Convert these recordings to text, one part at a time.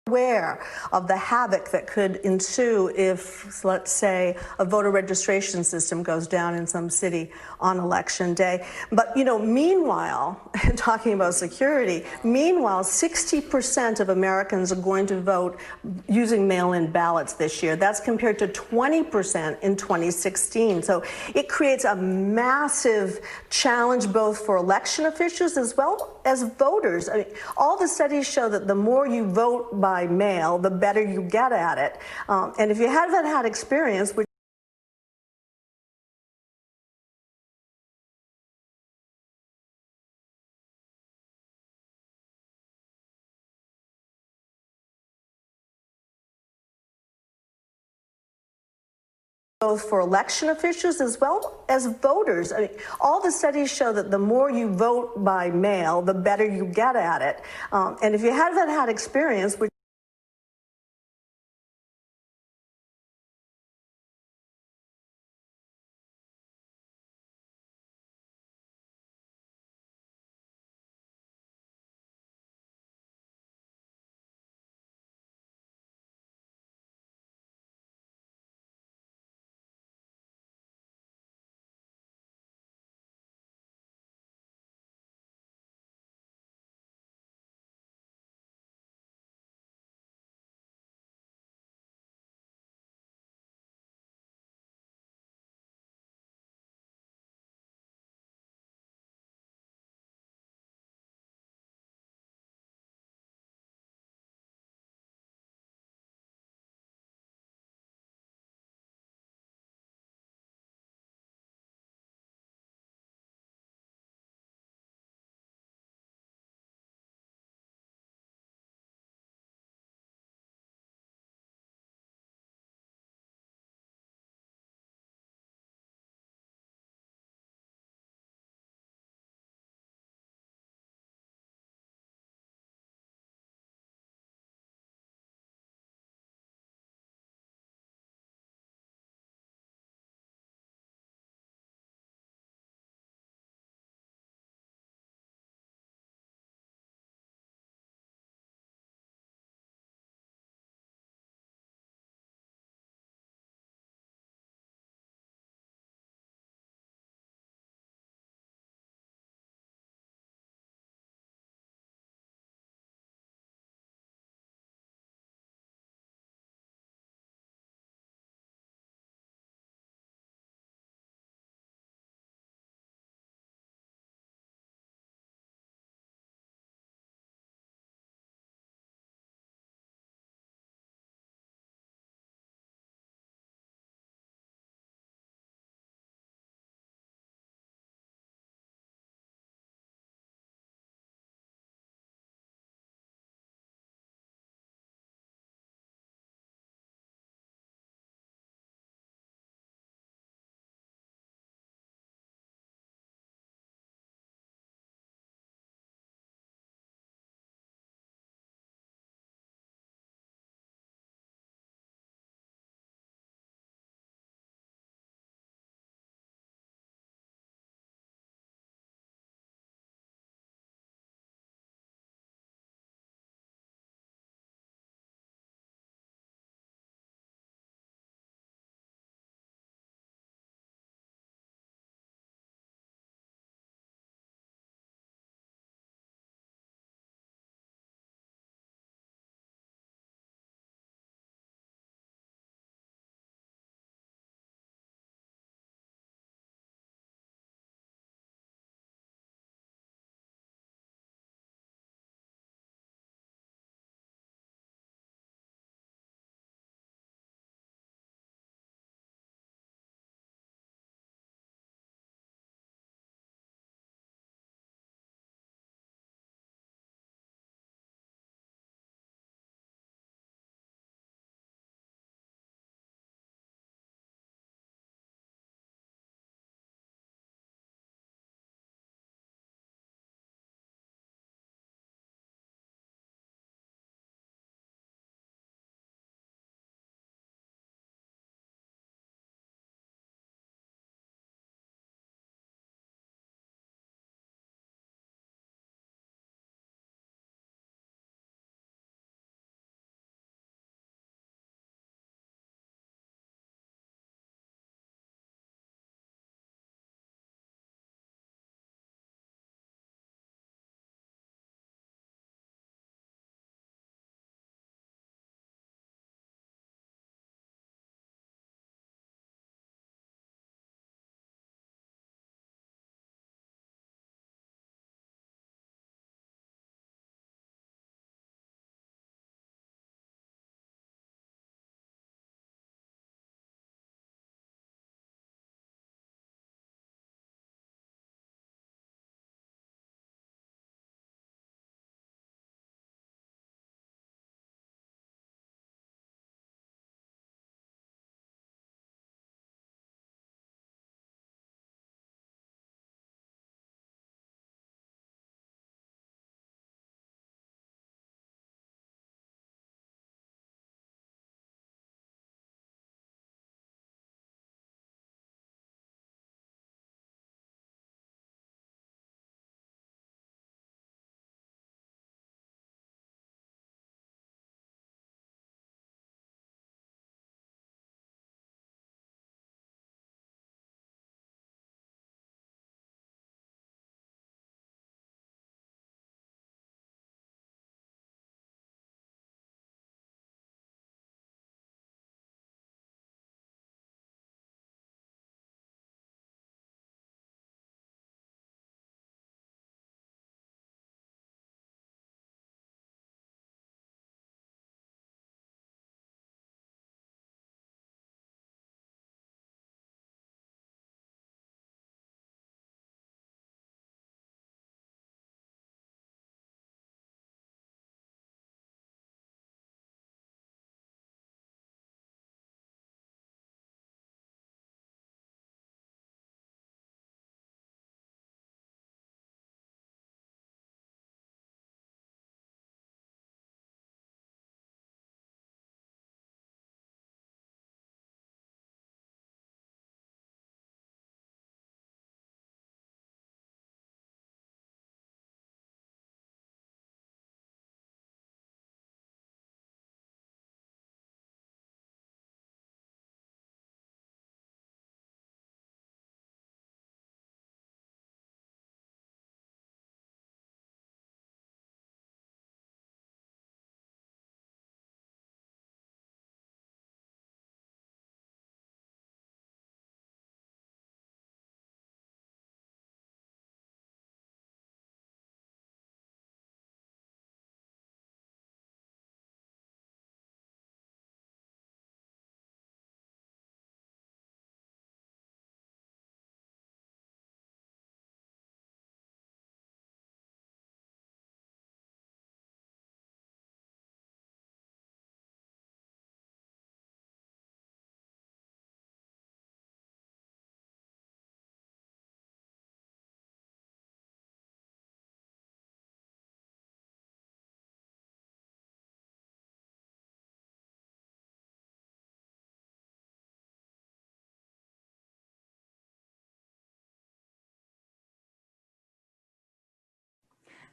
aware of the havoc that could ensue if, let's say, a voter registration system goes down in some city on election day. But, meanwhile, talking about security, meanwhile, 60% of Americans are going to vote using mail-in ballots this year. That's compared to 20% in 2016. So it creates a massive challenge both for election officials as well as voters. I mean, all the studies show that the more you vote by mail, the better you get at it. And if you haven't had experience, which both for election officials as well as voters. I mean, all the studies show that the more you vote by mail, the better you get at it. And if you haven't had experience, which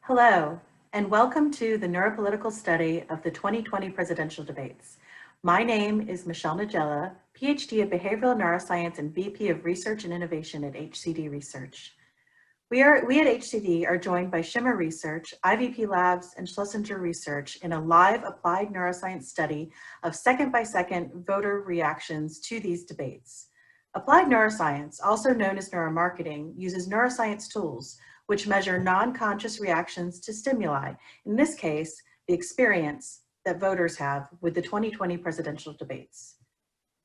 Hello, and welcome to the NeuroPolitical study of the 2020 presidential debates. My name is Michelle Nagella, PhD of Behavioral Neuroscience and VP of Research and Innovation at HCD Research. We at HCD are joined by Shimmer Research, IVP Labs, and Schlesinger Research in a live applied neuroscience study of second-by-second voter reactions to these debates. Applied neuroscience, also known as neuromarketing, uses neuroscience tools which measure non-conscious reactions to stimuli, in this case, the experience that voters have with the 2020 presidential debates.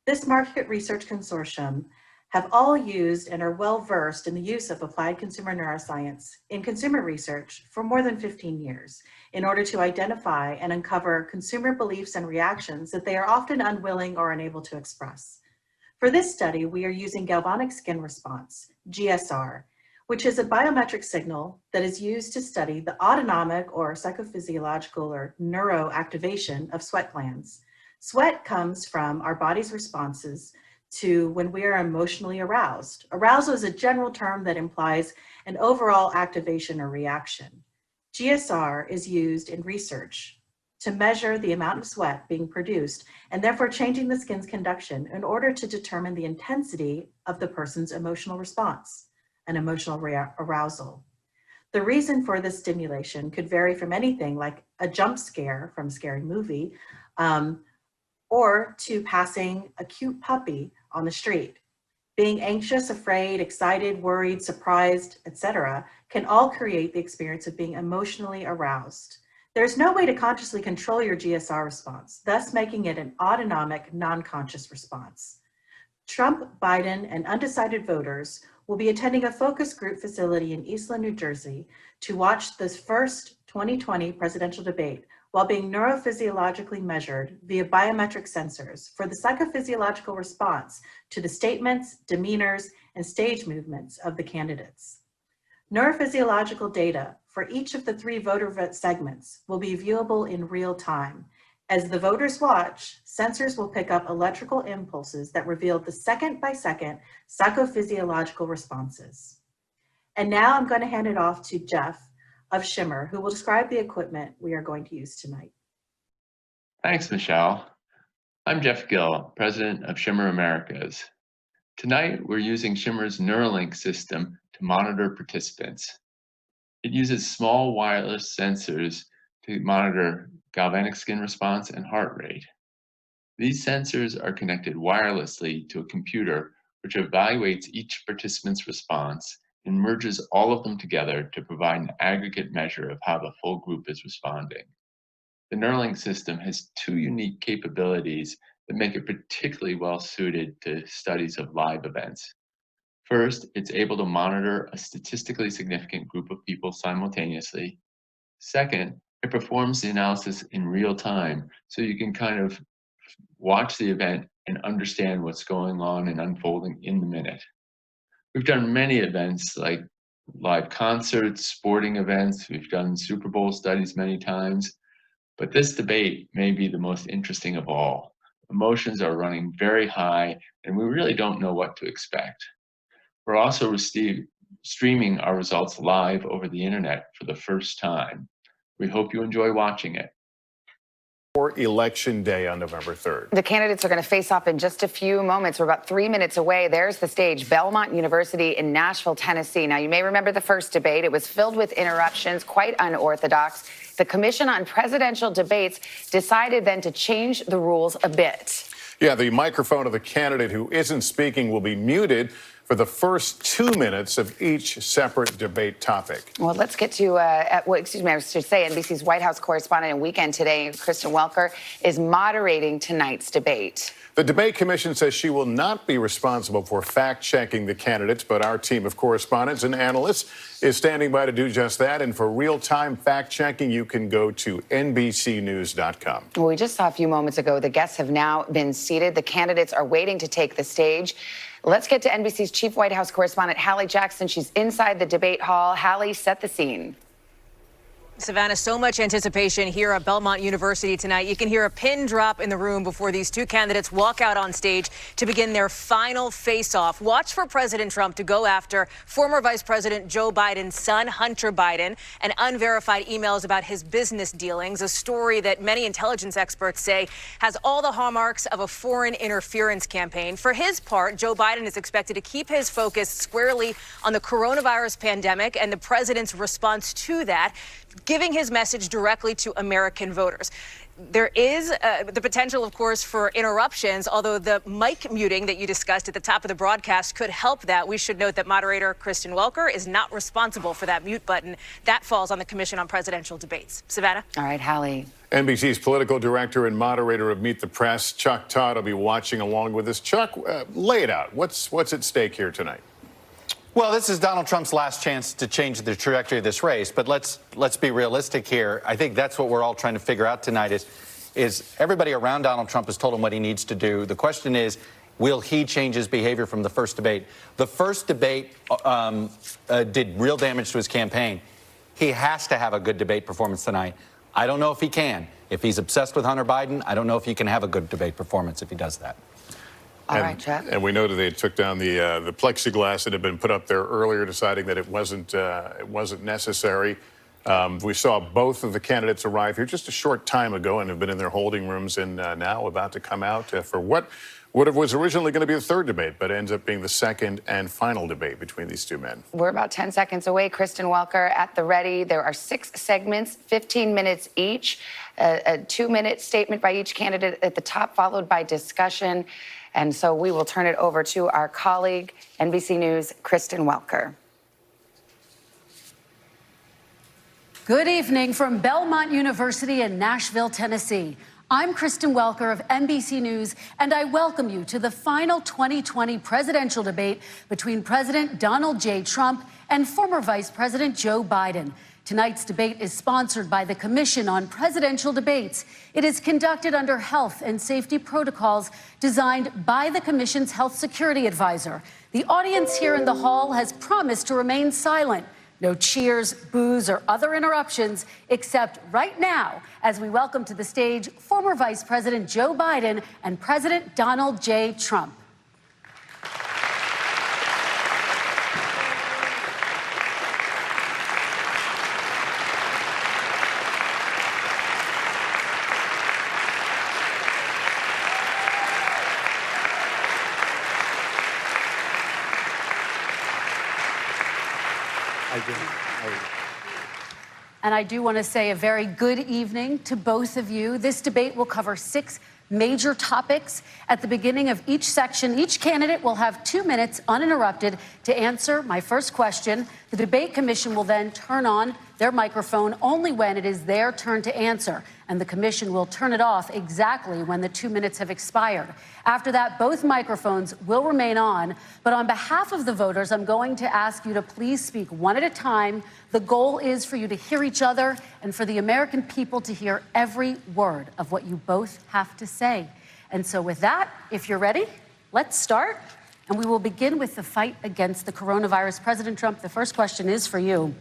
This market research consortium have all used and are well-versed in the use of applied consumer neuroscience in consumer research for more than 15 years in order to identify and uncover consumer beliefs and reactions that they are often unwilling or unable to express. For this study, we are using galvanic skin response, GSR, which is a biometric signal that is used to study the autonomic or psychophysiological or neuroactivation of sweat glands. Sweat comes from our body's responses to when we are emotionally aroused. Arousal is a general term that implies an overall activation or reaction. GSR is used in research to measure the amount of sweat being produced and therefore changing the skin's conduction in order to determine the intensity of the person's emotional response and emotional arousal. The reason for this stimulation could vary from anything like a jump scare from a scary movie or to passing a cute puppy on the street. Being anxious, afraid, excited, worried, surprised, etc., can all create the experience of being emotionally aroused. There's no way to consciously control your GSR response, thus making it an autonomic, non-conscious response. Trump, Biden, and undecided voters will be attending a focus group facility in Eastland, New Jersey to watch this first 2020 presidential debate while being neurophysiologically measured via biometric sensors for the psychophysiological response to the statements, demeanors, and stage movements of the candidates. Neurophysiological data for each of the 3 voter segments will be viewable in real time. As the voters watch, sensors will pick up electrical impulses that reveal the second-by-second psychophysiological responses. And now I'm going to hand it off to Jeff of Shimmer, who will describe the equipment we are going to use tonight. Thanks, Michelle. I'm Jeff Gill, president of Shimmer Americas. Tonight, we're using Shimmer's Neuralink system to monitor participants. It uses small wireless sensors to monitor galvanic skin response and heart rate. These sensors are connected wirelessly to a computer which evaluates each participant's response and merges all of them together to provide an aggregate measure of how the full group is responding. The Neuralink system has 2 unique capabilities that make it particularly well suited to studies of live events. First, it's able to monitor a statistically significant group of people simultaneously. Second, it performs the analysis in real time, so you can kind of watch the event and understand what's going on and unfolding in the minute. We've done many events like live concerts, sporting events. We've done Super Bowl studies many times, but this debate may be the most interesting of all. Emotions are running very high, and we really don't know what to expect. We're also streaming our results live over the internet for the first time. We hope you enjoy watching it. For Election Day on November 3rd. The candidates are going to face off in just a few moments. We're about 3 minutes away. There's the stage, Belmont University in Nashville, Tennessee. Now, you may remember the first debate. It was filled with interruptions, quite unorthodox. The Commission on Presidential Debates decided then to change the rules a bit. Yeah, the microphone of the candidate who isn't speaking will be muted for the first 2 minutes of each separate debate topic. Well, let's get to, I should say NBC's White House correspondent and Weekend Today, Kristen Welker, is moderating tonight's debate. The Debate Commission says she will not be responsible for fact-checking the candidates, but our team of correspondents and analysts is standing by to do just that. And for real-time fact-checking, you can go to NBCnews.com. Well, we just saw a few moments ago the guests have now been seated. The candidates are waiting to take the stage. Let's get to NBC's chief White House correspondent, Hallie Jackson. She's inside the debate hall. Hallie, set the scene. Savannah, so much anticipation here at Belmont University tonight. You can hear a pin drop in the room before these two candidates walk out on stage to begin their final face-off. Watch for President Trump to go after former Vice President Joe Biden's son, Hunter Biden, and unverified emails about his business dealings, a story that many intelligence experts say has all the hallmarks of a foreign interference campaign. For his part, Joe Biden is expected to keep his focus squarely on the coronavirus pandemic and the president's response to that, giving his message directly to American voters. There is the potential, of course, for interruptions, although the mic muting that you discussed at the top of the broadcast could help that. We should note that moderator Kristen Welker is not responsible for that mute button. That falls on the Commission on Presidential Debates. Savannah? All right, Hallie. NBC's political director and moderator of Meet the Press, Chuck Todd, will be watching along with us. Chuck, lay it out. What's at stake here tonight? Well, this is Donald Trump's last chance to change the trajectory of this race, but let's be realistic here. I think that's what we're all trying to figure out tonight is everybody around Donald Trump has told him what he needs to do. The question is, will he change his behavior from the first debate? The first debate did real damage to his campaign. He has to have a good debate performance tonight. I don't know if he can. If he's obsessed with Hunter Biden, I don't know if he can have a good debate performance if he does that. All right, Chuck. And we know that they took down the plexiglass that had been put up there earlier, deciding that it wasn't necessary. We saw both of the candidates arrive here just a short time ago and have been in their holding rooms and now about to come out for what was originally going to be the third debate, but ends up being the second and final debate between these two men. We're about 10 seconds away. Kristen Welker at the ready. There are 6 segments, 15 minutes each, a 2-minute statement by each candidate at the top, followed by discussion. And so we will turn it over to our colleague, NBC News' Kristen Welker. Good evening from Belmont University in Nashville, Tennessee. I'm Kristen Welker of NBC News, and I welcome you to the final 2020 presidential debate between President Donald J. Trump and former Vice President Joe Biden. Tonight's debate is sponsored by the Commission on Presidential Debates. It is conducted under health and safety protocols designed by the Commission's health security advisor. The audience here in the hall has promised to remain silent. No cheers, boos, or other interruptions, except right now, as we welcome to the stage former Vice President Joe Biden and President Donald J. Trump. And I do want to say a very good evening to both of you. This debate will cover 6 major topics. At the beginning of each section, each candidate will have 2 minutes uninterrupted to answer my first question. The debate commission will then turn on their microphone only when it is their turn to answer, and the commission will turn it off exactly when the 2 minutes have expired. After that, both microphones will remain on, but on behalf of the voters, I'm going to ask you to please speak one at a time. The goal is for you to hear each other and for the American people to hear every word of what you both have to say. And so with that, if you're ready, let's start. And we will begin with the fight against the coronavirus. President Trump, the first question is for you.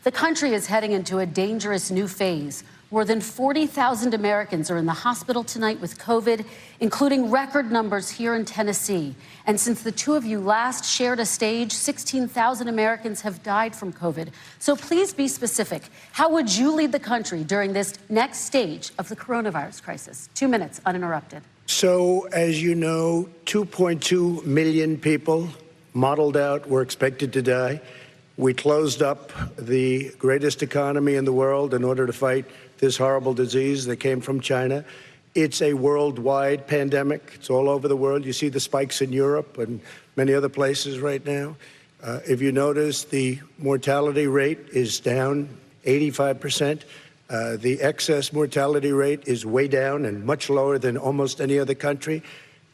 The country is heading into a dangerous new phase. More than 40,000 Americans are in the hospital tonight with COVID, including record numbers here in Tennessee. And since the two of you last shared a stage, 16,000 Americans have died from COVID. So please be specific. How would you lead the country during this next stage of the coronavirus crisis? 2 minutes, uninterrupted. So, as you know, 2.2 million people modeled out were expected to die. We closed up the greatest economy in the world in order to fight this horrible disease that came from China. It's a worldwide pandemic. It's all over the world. You see the spikes in Europe and many other places right now. If you notice, the mortality rate is down 85%. The excess mortality rate is way down and much lower than almost any other country.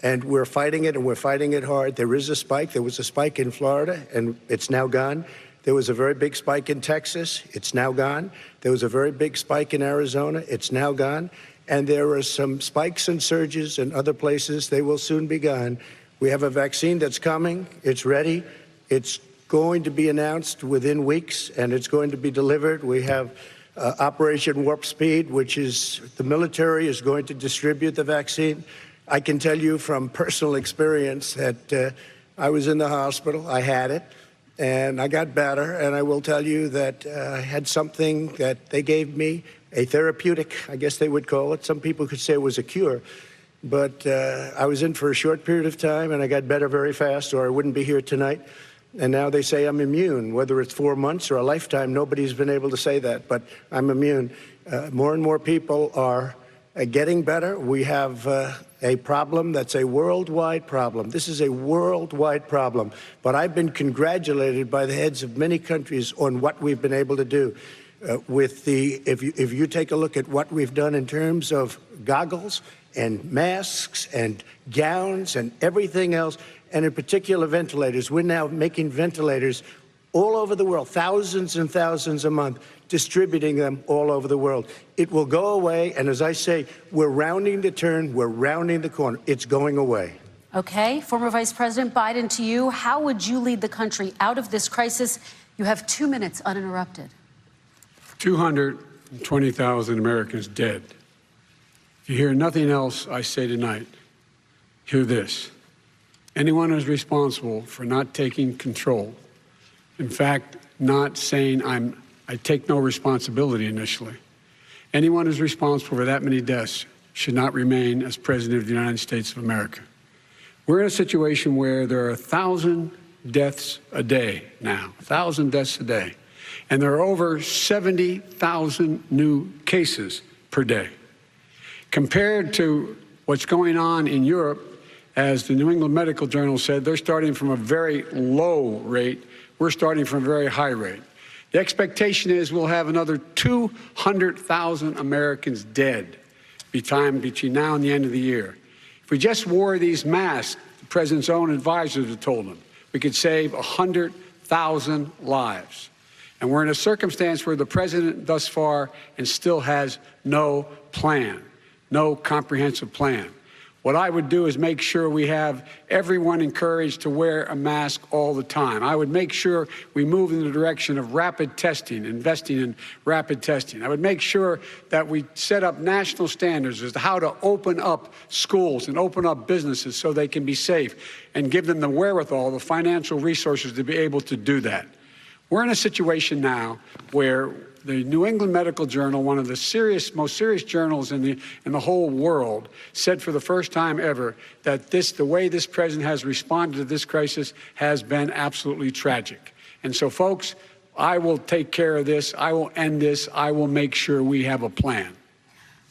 And we're fighting it, and we're fighting it hard. There is a spike. There was a spike in Florida, and it's now gone. There was a very big spike in Texas. It's now gone. There was a very big spike in Arizona. It's now gone. And there are some spikes and surges in other places. They will soon be gone. We have a vaccine that's coming. It's ready. It's going to be announced within weeks, and it's going to be delivered. We have Operation Warp Speed, which is the military is going to distribute the vaccine. I can tell you from personal experience that I was in the hospital, I had it, and I got better, and I will tell you that I had something that they gave me, a therapeutic, I guess they would call it. Some people could say it was a cure, but I was in for a short period of time, and I got better very fast, or I wouldn't be here tonight. And now they say I'm immune, whether it's 4 months or a lifetime. Nobody's been able to say that, but I'm immune. More and more people are getting better. We have a problem that's a worldwide problem. This is a worldwide problem. But I've been congratulated by the heads of many countries on what we've been able to do. If you take a look at what we've done in terms of goggles and masks and gowns and everything else, and in particular ventilators. We're now making ventilators all over the world, thousands and thousands a month, distributing them all over the world. It will go away, and as I say, we're rounding the turn, we're rounding the corner. It's going away. Okay, former Vice President Biden, to you, how would you lead the country out of this crisis? You have 2 minutes uninterrupted. 220,000 Americans dead. If you hear nothing else I say tonight, hear this. Anyone who's responsible for not taking control, in fact, not saying I take no responsibility initially, anyone who's responsible for that many deaths should not remain as President of the United States of America. We're in a situation where there are 1,000 deaths a day now, 1,000 deaths a day, and there are over 70,000 new cases per day. Compared to what's going on in Europe, as the New England Medical Journal said, they're starting from a very low rate. We're starting from a very high rate. The expectation is we'll have another 200,000 Americans dead between now and the end of the year. If we just wore these masks, the president's own advisors have told him, we could save 100,000 lives. And we're in a circumstance where the president thus far and still has no plan, no comprehensive plan. What I would do is make sure we have everyone encouraged to wear a mask all the time. I would make sure we move in the direction of rapid testing, investing in rapid testing. I would make sure that we set up national standards as to how to open up schools and open up businesses so they can be safe and give them the wherewithal, the financial resources to be able to do that. We're in a situation now where the New England Medical Journal, one of the most serious journals in the whole world, said for the first time ever that the way this president has responded to this crisis has been absolutely tragic. And so, folks, I will take care of this. I will end this. I will make sure we have a plan.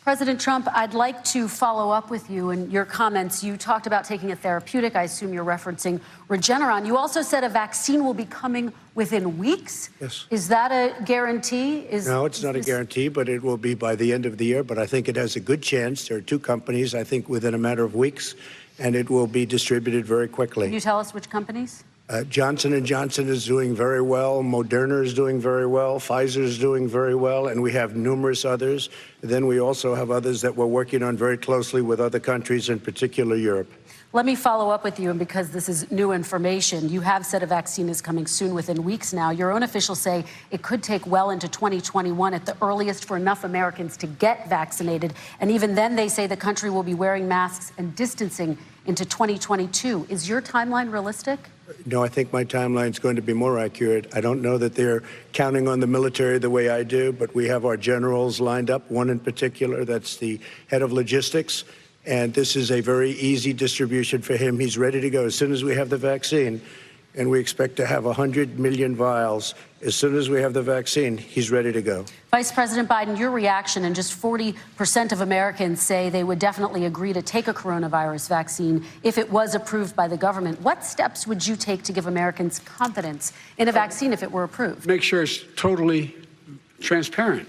President Trump, I'd like to follow up with you in your comments. You talked about taking a therapeutic. I assume you're referencing Regeneron. You also said a vaccine will be coming within weeks. Yes. Is that a guarantee? No, it's not a guarantee, but it will be by the end of the year. But I think it has a good chance. There are two companies, I think, within a matter of weeks, and it will be distributed very quickly. Can you tell us which companies? Johnson & Johnson is doing very well. Moderna is doing very well. Pfizer is doing very well. And we have numerous others. Then we also have others that we're working on very closely with other countries, in particular Europe. Let me follow up with you, and because this is new information, you have said a vaccine is coming soon, within weeks now. Your own officials say it could take well into 2021 at the earliest for enough Americans to get vaccinated. And even then, they say the country will be wearing masks and distancing into 2022. Is your timeline realistic? No, I think my timeline is going to be more accurate. I don't know that they're counting on the military the way I do, but we have our generals lined up, one in particular that's the head of logistics. And this is a very easy distribution for him. He's ready to go as soon as we have the vaccine. And we expect to have 100 million vials. As soon as we have the vaccine, he's ready to go. Vice President Biden, your reaction, and just 40% of Americans say they would definitely agree to take a coronavirus vaccine if it was approved by the government. What steps would you take to give Americans confidence in a vaccine if it were approved? Make sure it's totally transparent.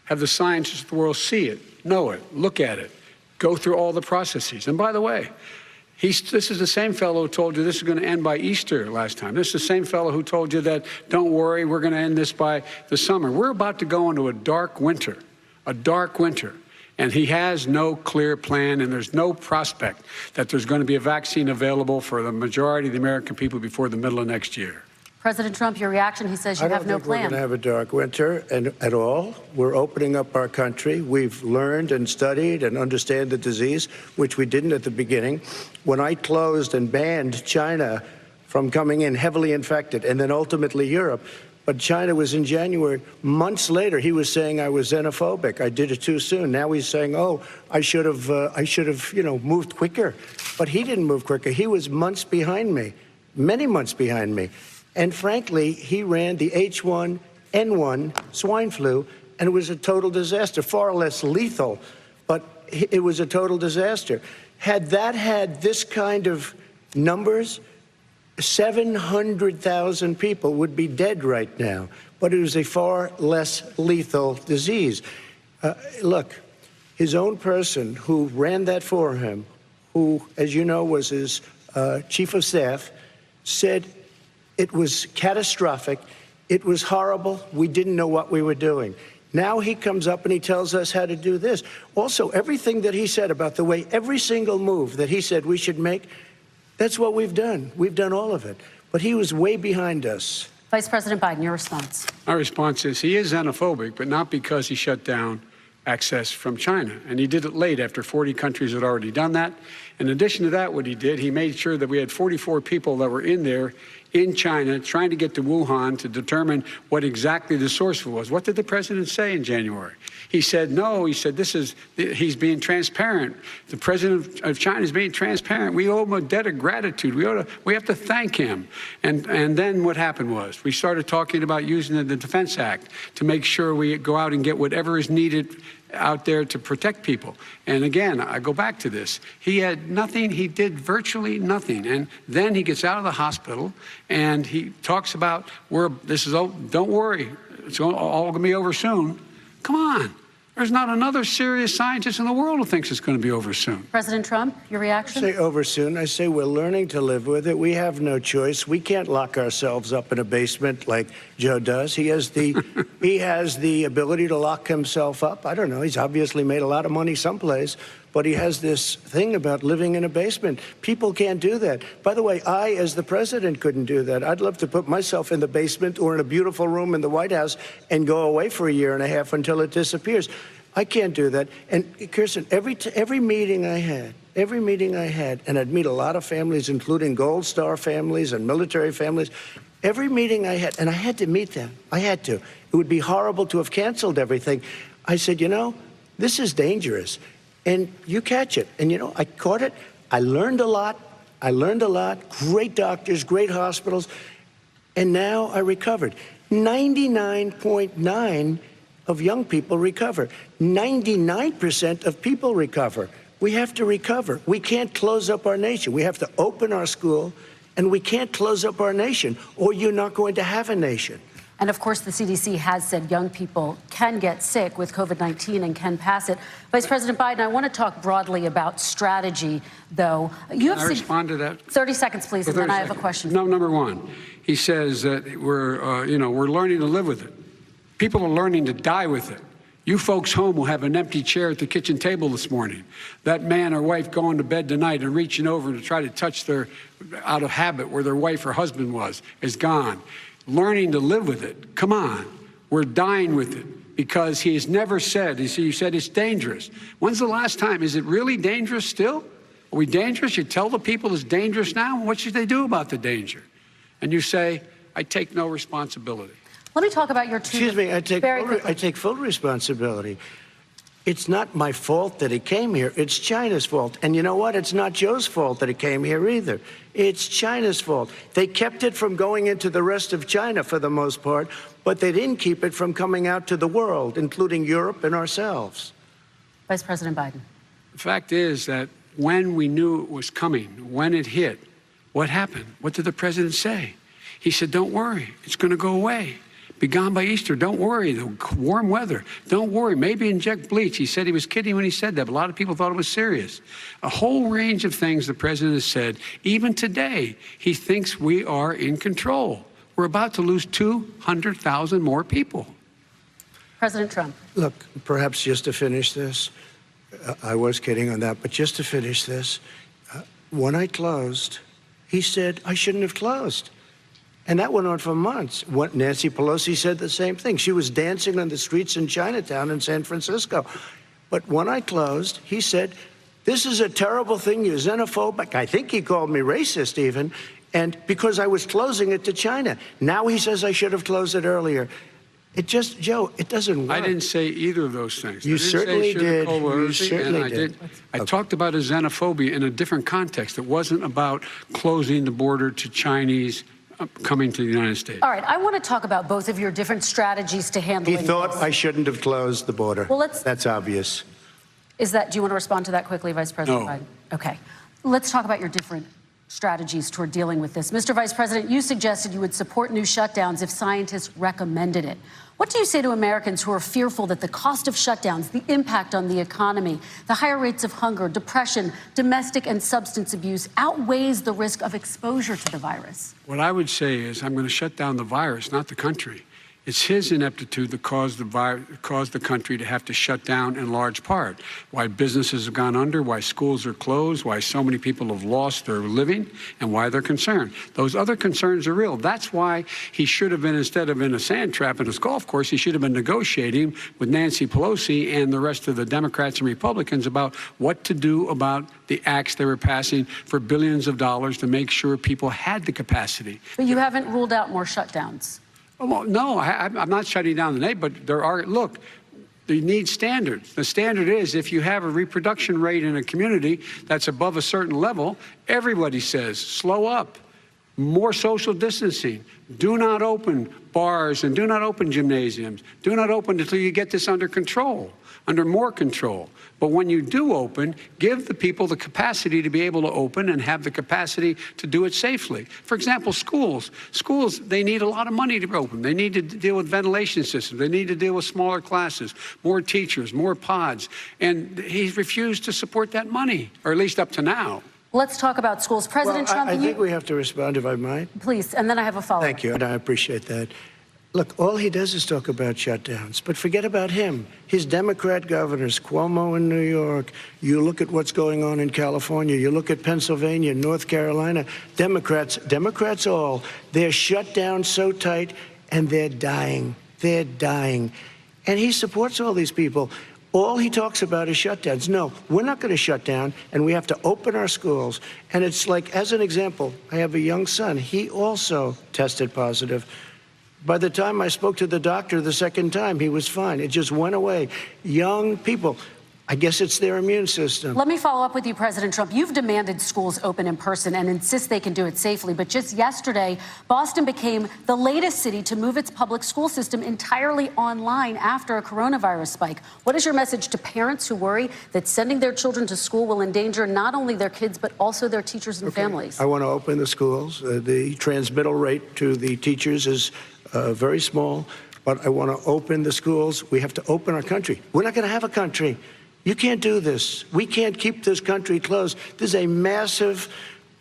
Have the scientists of the world see it, know it, look at it, go through all the processes. And by the way, this is the same fellow who told you this is going to end by Easter last time. This is the same fellow who told you that, don't worry, we're going to end this by the summer. We're about to go into a dark winter. And he has no clear plan, and there's no prospect that there's going to be a vaccine available for the majority of the American people before the middle of next year. President Trump, your reaction, he says you have no plan. I don't think we're going to have a dark winter at all. We're opening up our country. We've learned and studied and understand the disease, which we didn't at the beginning. When I closed and banned China from coming in heavily infected, and then ultimately Europe, but China was in January. Months later, he was saying I was xenophobic. I did it too soon. Now he's saying, oh, I should have, moved quicker. But he didn't move quicker. He was months behind me, many months behind me. And frankly, he ran the H1N1 swine flu, and it was a total disaster, far less lethal, but it was a total disaster. Had that had this kind of numbers, 700,000 people would be dead right now, but it was a far less lethal disease. Look, his own person who ran that for him, who, as you know, was his chief of staff, said it was catastrophic, it was horrible, we didn't know what we were doing. Now he comes up and he tells us how to do this. Also, everything that he said about the way every single move that he said we should make, that's what we've done. We've done all of it. But he was way behind us. Vice President Biden, your response. Our response is he is xenophobic, but not because he shut down access from China. And he did it late after 40 countries had already done that. In addition to that, what he did, he made sure that we had 44 people that were in there in China trying to get to Wuhan to determine what exactly the source was. What did the president say in January? He said, no, he said, he's being transparent. The president of China is being transparent. We owe him a debt of gratitude. We have to thank him. And then what happened was we started talking about using the Defense Act to make sure we go out and get whatever is needed out there to protect people. And again, I go back to this. He had nothing. He did virtually nothing. And then he gets out of the hospital and he talks about, don't worry, it's all going to be over soon. Come on. There's not another serious scientist in the world who thinks it's going to be over soon. President Trump, your reaction? I say over soon. I say we're learning to live with it. We have no choice. We can't lock ourselves up in a basement like Joe does. He has the ability to lock himself up. I don't know. He's obviously made a lot of money someplace, but he has this thing about living in a basement. People can't do that. By the way, I, as the president, couldn't do that. I'd love to put myself in the basement or in a beautiful room in the White House and go away for a year and a half until it disappears. I can't do that. And Kirsten, every meeting I had, and I'd meet a lot of families, including Gold Star families and military families, every meeting I had, and I had to meet them. I had to. It would be horrible to have canceled everything. I said, this is dangerous. And you catch it. And, I caught it. I learned a lot. Great doctors, great hospitals. And now I recovered. 99.9% of young people recover. 99% of people recover. We have to recover. We can't close up our nation. We have to open our school, and we can't close up our nation, or you're not going to have a nation. And of course, the CDC has said young people can get sick with COVID-19 and can pass it. Vice President Biden, I want to talk broadly about strategy, though. Can I respond to that? 30 seconds, please, and then I have a question. No, number one, he says that we're learning to live with it. People are learning to die with it. You folks home will have an empty chair at the kitchen table this morning. That man or wife going to bed tonight and reaching over to try to touch out of habit where their wife or husband is gone. Learning to live with it. Come on. We're dying with it because he has never said, you said it's dangerous. When's the last time? Is it really dangerous still? Are we dangerous? You tell the people it's dangerous now? What should they do about the danger? And you say, I take no responsibility. Let me talk about your two. Excuse me, I take full responsibility. It's not my fault that it came here. It's China's fault. And you know what? It's not Joe's fault that it came here either. It's China's fault. They kept it from going into the rest of China for the most part, but they didn't keep it from coming out to the world, including Europe and ourselves. Vice President Biden. The fact is that when we knew it was coming, when it hit, what happened? What did the president say? He said, don't worry, it's going to go away. Be gone by Easter. Don't worry. The warm weather. Don't worry. Maybe inject bleach. He said he was kidding when he said that, but a lot of people thought it was serious. A whole range of things the president has said. Even today, he thinks we are in control. We're about to lose 200,000 more people. President Trump. Look, perhaps just to finish this, I was kidding on that, but just to finish this, when I closed, he said I shouldn't have closed. And that went on for months. Nancy Pelosi said the same thing. She was dancing on the streets in Chinatown in San Francisco. But when I closed, he said, this is a terrible thing, you're xenophobic. I think he called me racist even, and because I was closing it to China. Now he says I should have closed it earlier. It just, Joe, it doesn't work. I didn't say either of those things. You certainly did. You certainly did. I talked about a xenophobia in a different context. It wasn't about closing the border to Chinese coming to the United States. All right, I want to talk about both of your different strategies to handling He thought this. I shouldn't have closed the border. Well, that's obvious. Do you want to respond to that quickly, Vice President No. Biden? Okay. Let's talk about your different strategies toward dealing with this. Mr. Vice President, you suggested you would support new shutdowns if scientists recommended it. What do you say to Americans who are fearful that the cost of shutdowns, the impact on the economy, the higher rates of hunger, depression, domestic and substance abuse outweighs the risk of exposure to the virus? What I would say is I'm going to shut down the virus, not the country. It's his ineptitude that caused the country to have to shut down in large part. Why businesses have gone under, why schools are closed, why so many people have lost their living, and why they're concerned. Those other concerns are real. That's why he should have been, instead of in a sand trap in his golf course, he should have been negotiating with Nancy Pelosi and the rest of the Democrats and Republicans about what to do about the acts they were passing for billions of dollars to make sure people had the capacity. But you haven't ruled out more shutdowns. Well, no, I'm not shutting down the neighbor, but there are, look, you need standards. The standard is if you have a reproduction rate in a community that's above a certain level, everybody says, slow up, more social distancing, do not open bars and do not open gymnasiums, do not open until you get this under control, under more control. But when you do open, give the people the capacity to be able to open and have the capacity to do it safely. For example, schools. Schools, they need a lot of money to open. They need to deal with ventilation systems. They need to deal with smaller classes, more teachers, more pods. And he's refused to support that money, or at least up to now. Let's talk about schools. President Trump, I think we have to respond, if I might. Please, and then I have a follow-up. Thank you, and I appreciate that. Look, all he does is talk about shutdowns, but forget about him. His Democrat governors, Cuomo in New York, you look at what's going on in California, you look at Pennsylvania, North Carolina, Democrats all, they're shut down so tight, and they're dying. They're dying. And he supports all these people. All he talks about is shutdowns. No, we're not going to shut down, and we have to open our schools. And it's like, as an example, I have a young son. He also tested positive. By the time I spoke to the doctor the second time, he was fine. It just went away. Young people, I guess it's their immune system. Let me follow up with you, President Trump. You've demanded schools open in person and insist they can do it safely. But just yesterday, Boston became the latest city to move its public school system entirely online after a coronavirus spike. What is your message to parents who worry that sending their children to school will endanger not only their kids, but also their teachers and families? I want to open the schools. The transmittal rate to the teachers is very small, but I want to open the schools. We have to open our country. We're not going to have a country. You can't do this. We can't keep this country closed. This is a massive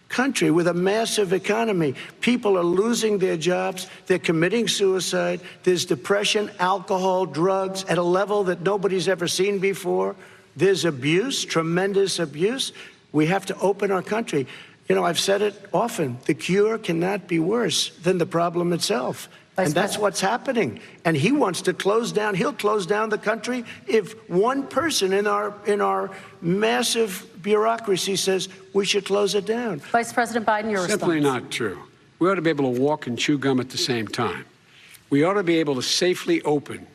country with a massive economy. People are losing their jobs. They're committing suicide. There's depression, alcohol, drugs at a level that nobody's ever seen before. There's abuse, tremendous abuse. We have to open our country. You know, I've said it often. The cure cannot be worse than the problem itself. And that's what's happening. And he wants to close down. He'll close down the country if one person in our massive bureaucracy says we should close it down. Vice President Biden, your response. Simply not true. We ought to be able to walk and chew gum at the same time. We ought to be able to safely open,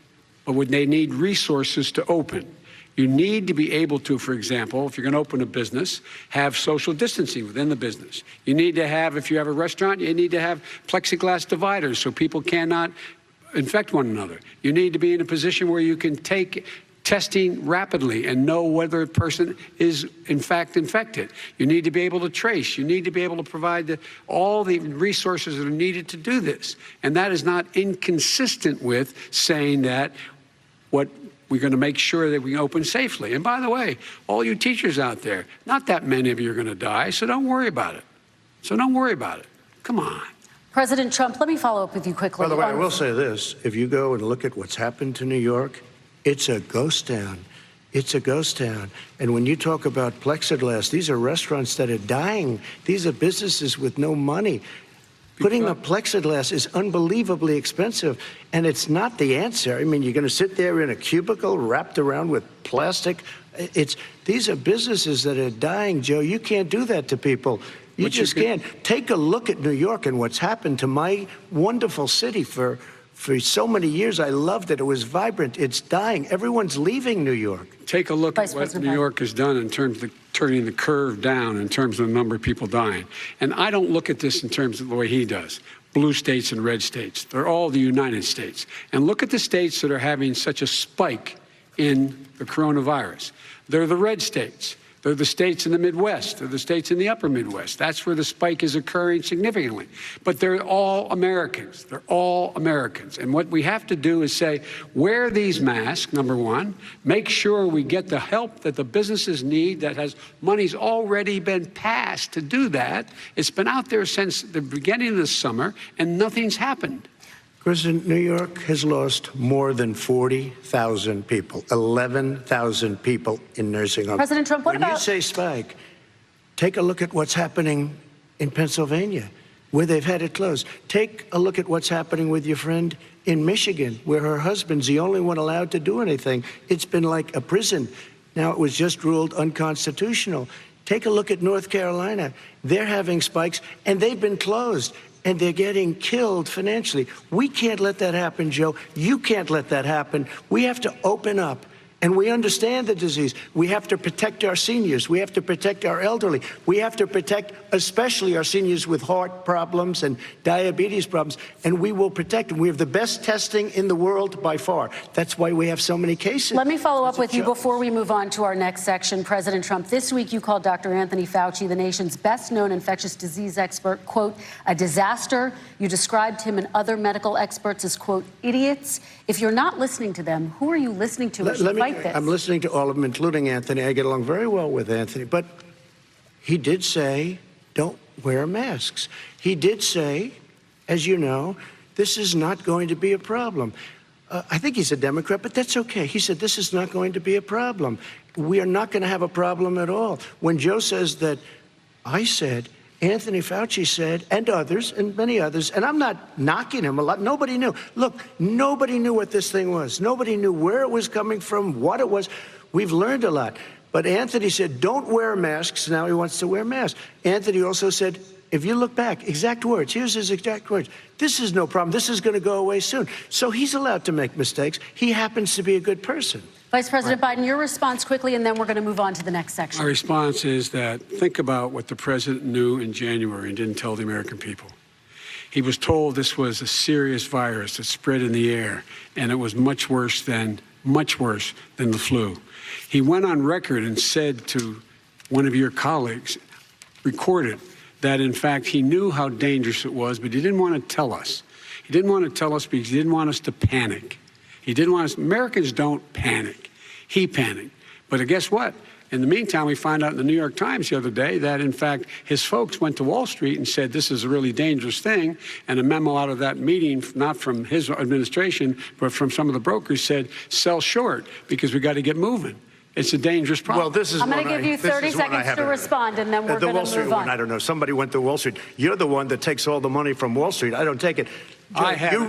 but when they need resources to open. You need to be able to, for example, if you're going to open a business, have social distancing within the business. You need to have, if you have a restaurant, you need to have plexiglass dividers so people cannot infect one another. You need to be in a position where you can take testing rapidly and know whether a person is, in fact, infected. You need to be able to trace. You need to be able to provide all the resources that are needed to do this. And that is not inconsistent with saying that we're going to make sure that we open safely. And by the way, all you teachers out there, not that many of you are going to die, so don't worry about it. Come on. President Trump, let me follow up with you quickly. By the way, I will say this. If you go and look at what's happened to New York, it's a ghost town. It's a ghost town. And when you talk about plexiglass, these are restaurants that are dying. These are businesses with no money. Putting a plexiglass is unbelievably expensive, and it's not the answer. I mean, you're going to sit there in a cubicle wrapped around with plastic. These are businesses that are dying, Joe. You can't do that to people. You just can't. Take a look at New York and what's happened to my wonderful city for so many years. I loved it. It was vibrant. It's dying. Everyone's leaving New York. Take a look at what New York has done in terms of turning the curve down in terms of the number of people dying. And I don't look at this in terms of the way he does. Blue states and red states. They're all the United States. And look at the states that are having such a spike in the coronavirus. They're the red states. They're the states in the Midwest. They're the states in the upper Midwest. That's where the spike is occurring significantly. But they're all Americans. They're all Americans. And what we have to do is say, wear these masks, number one. Make sure we get the help that the businesses need that has money's already been passed to do that. It's been out there since the beginning of the summer, and nothing's happened. President, New York has lost more than 40,000 people, 11,000 people in nursing homes. President Trump, what about... When you say spike, take a look at what's happening in Pennsylvania, where they've had it closed. Take a look at what's happening with your friend in Michigan, where her husband's the only one allowed to do anything. It's been like a prison. Now, it was just ruled unconstitutional. Take a look at North Carolina. They're having spikes, and they've been closed. And they're getting killed financially. We can't let that happen, Joe. You can't let that happen. We have to open up. And we understand the disease. We have to protect our seniors. We have to protect our elderly. We have to protect especially our seniors with heart problems and diabetes problems. And we will protect them. We have the best testing in the world by far. That's why we have so many cases. Let me follow up with you before we move on to our next section. President Trump, this week you called Dr. Anthony Fauci, the nation's best-known infectious disease expert, quote, a disaster. You described him and other medical experts as, quote, idiots. If you're not listening to them, who are you listening to? I'm listening to all of them, including Anthony. I get along very well with Anthony. But he did say, don't wear masks. He did say, as you know, this is not going to be a problem. I think he's a Democrat, but that's okay. He said, this is not going to be a problem. We are not going to have a problem at all. When Joe says that, I said, Anthony Fauci said, and others, and many others, and I'm not knocking him a lot. Nobody knew. Look, nobody knew what this thing was. Nobody knew where it was coming from, what it was. We've learned a lot. But Anthony said, don't wear masks. Now he wants to wear masks. Anthony also said, if you look back, exact words, here's his exact words. This is no problem. This is going to go away soon. So he's allowed to make mistakes. He happens to be a good person. Vice President Biden, your response quickly, and then we're going to move on to the next section. My response is that think about what the president knew in January and didn't tell the American people. He was told this was a serious virus that spread in the air, and it was much worse than the flu. He went on record and said to one of your colleagues, recorded, that in fact he knew how dangerous it was, but he didn't want to tell us. He didn't want to tell us because he didn't want us to panic. He didn't want us, Americans don't panic. He panicked. But guess what? In the meantime, we found out in the New York Times the other day that, in fact, his folks went to Wall Street and said this is a really dangerous thing. And a memo out of that meeting, not from his administration, but from some of the brokers, said sell short because we got to get moving. It's a dangerous problem. Well, this is I'm going to give you 30 seconds to respond, and then we're going to move on. The Wall Street one, I don't know. Somebody went to Wall Street. You're the one that takes all the money from Wall Street. I don't take it.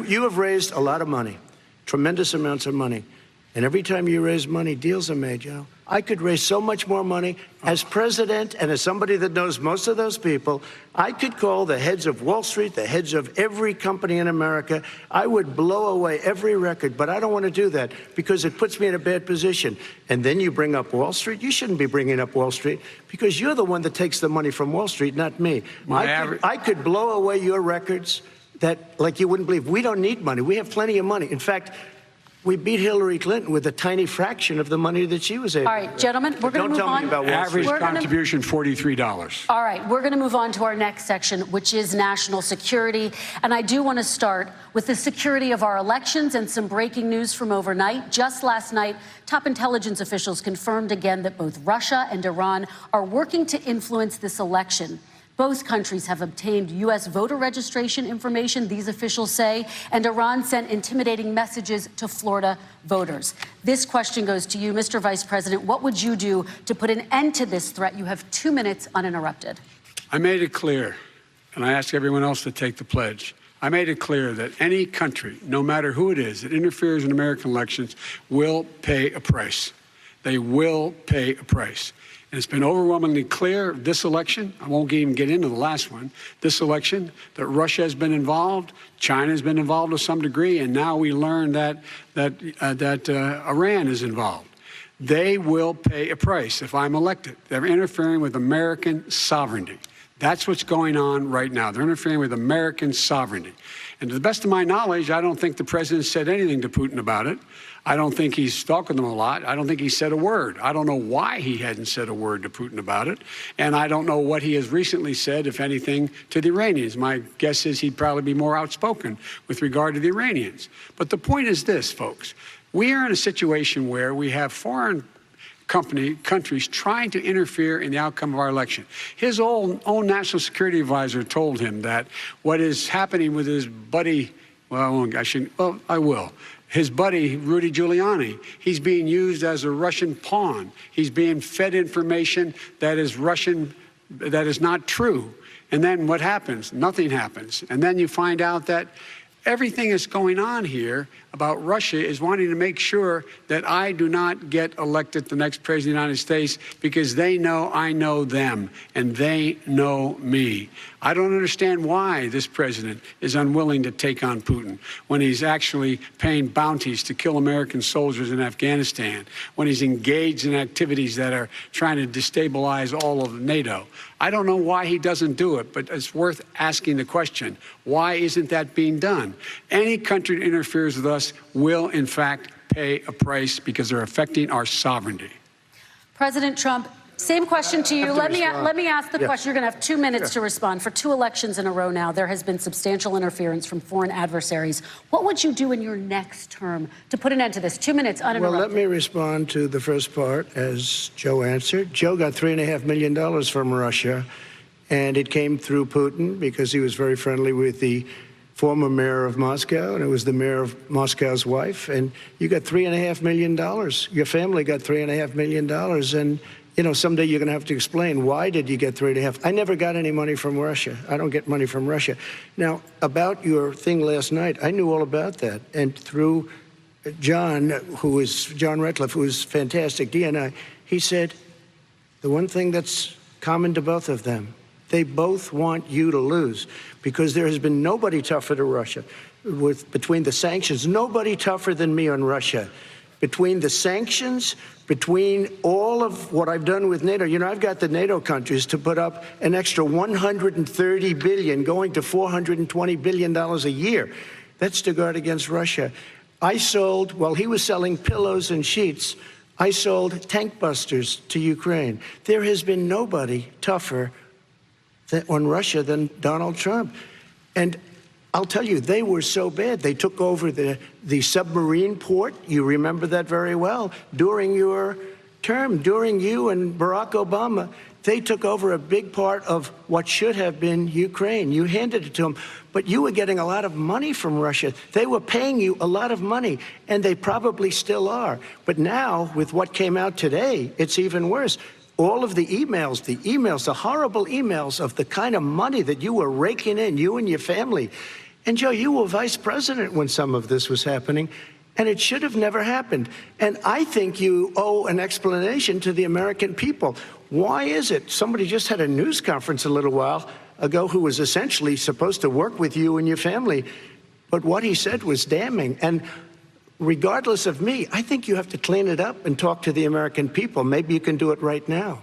You have raised a lot of money. Tremendous amounts of money. And every time you raise money, deals are made, Joe. I could raise so much more money as president and as somebody that knows most of those people. I could call the heads of Wall Street, the heads of every company in America. I would blow away every record, but I don't want to do that because it puts me in a bad position. And then you bring up Wall Street. You shouldn't be bringing up Wall Street because you're the one that takes the money from Wall Street, not me. I could blow away your records that, like you wouldn't believe. We don't need money. We have plenty of money. In fact, we beat Hillary Clinton with a tiny fraction of the money that she was able to. All right, gentlemen, we're going to move on. Average contribution, $43. All right, we're going to move on to our next section, which is national security. And I do want to start with the security of our elections and some breaking news from overnight. Just last night, top intelligence officials confirmed again that both Russia and Iran are working to influence this election. Both countries have obtained U.S. voter registration information, these officials say, and Iran sent intimidating messages to Florida voters. This question goes to you, Mr. Vice President. What would you do to put an end to this threat? You have 2 minutes uninterrupted. I made it clear and I ask everyone else to take the pledge. I made it clear that any country, no matter who it is, that interferes in American elections will pay a price. They will pay a price. And it's been overwhelmingly clear this election, I won't even get into the last one, this election, that Russia has been involved, China has been involved to some degree, and now we learn that Iran is involved. They will pay a price if I'm elected. They're interfering with American sovereignty. That's what's going on right now. They're interfering with American sovereignty. And to the best of my knowledge, I don't think the president said anything to Putin about it. I don't think he's talked with him a lot. I don't think he said a word. I don't know why he hadn't said a word to Putin about it. And I don't know what he has recently said, if anything, to the Iranians. My guess is he'd probably be more outspoken with regard to the Iranians. But the point is this, folks. We are in a situation where we have foreign countries trying to interfere in the outcome of our election. His own national security advisor told him that what is happening with his buddy, I will. His buddy, Rudy Giuliani, he's being used as a Russian pawn. He's being fed information that is Russian, that is not true. And then what happens? Nothing happens. And then you find out that everything that's going on here about Russia is wanting to make sure that I do not get elected the next president of the United States because they know I know them and they know me. I don't understand why this president is unwilling to take on Putin when he's actually paying bounties to kill American soldiers in Afghanistan, when he's engaged in activities that are trying to destabilize all of NATO. I don't know why he doesn't do it, but it's worth asking the question, why isn't that being done? Any country that interferes with us will, in fact, pay a price because they're affecting our sovereignty. President Trump, same question to you. Let me ask the question. You're going to have 2 minutes to respond. For 2 elections in a row now, there has been substantial interference from foreign adversaries. What would you do in your next term to put an end to this? 2 minutes uninterrupted. Well, let me respond to the first part, as Joe answered. Joe got $3.5 million from Russia, and it came through Putin because he was very friendly with the former mayor of Moscow, and it was the mayor of Moscow's wife. And you got $3.5 million. Your family got $3.5 million. And you know, someday you're going to have to explain, why did you get 3.5? I never got any money from Russia. I don't get money from Russia. Now, about your thing last night, I knew all about that. And through John Ratcliffe, who is fantastic, DNI, he said, the one thing that's common to both of them, they both want you to lose, because there has been nobody tougher to Russia. Between the sanctions, nobody tougher than me on Russia. Between the sanctions, between all of what I've done with NATO, you know, I've got the NATO countries to put up an extra $130 billion, going to $420 billion a year. That's to guard against Russia. I sold, while he was selling pillows and sheets, I sold tank busters to Ukraine. There has been nobody tougher on Russia than Donald Trump. And I'll tell you, they were so bad. They took over the submarine port. You remember that very well. During your term, during you and Barack Obama, they took over a big part of what should have been Ukraine. You handed it to them, but you were getting a lot of money from Russia. They were paying you a lot of money, and they probably still are. But now, with what came out today, it's even worse. All of the emails, the horrible emails of the kind of money that you were raking in, you and your family. And Joe, you were vice president when some of this was happening, and it should have never happened. And I think you owe an explanation to the American people. Why is it? Somebody just had a news conference a little while ago who was essentially supposed to work with you and your family, but what he said was damning. And regardless of me, I think you have to clean it up and talk to the American people. Maybe you can do it right now.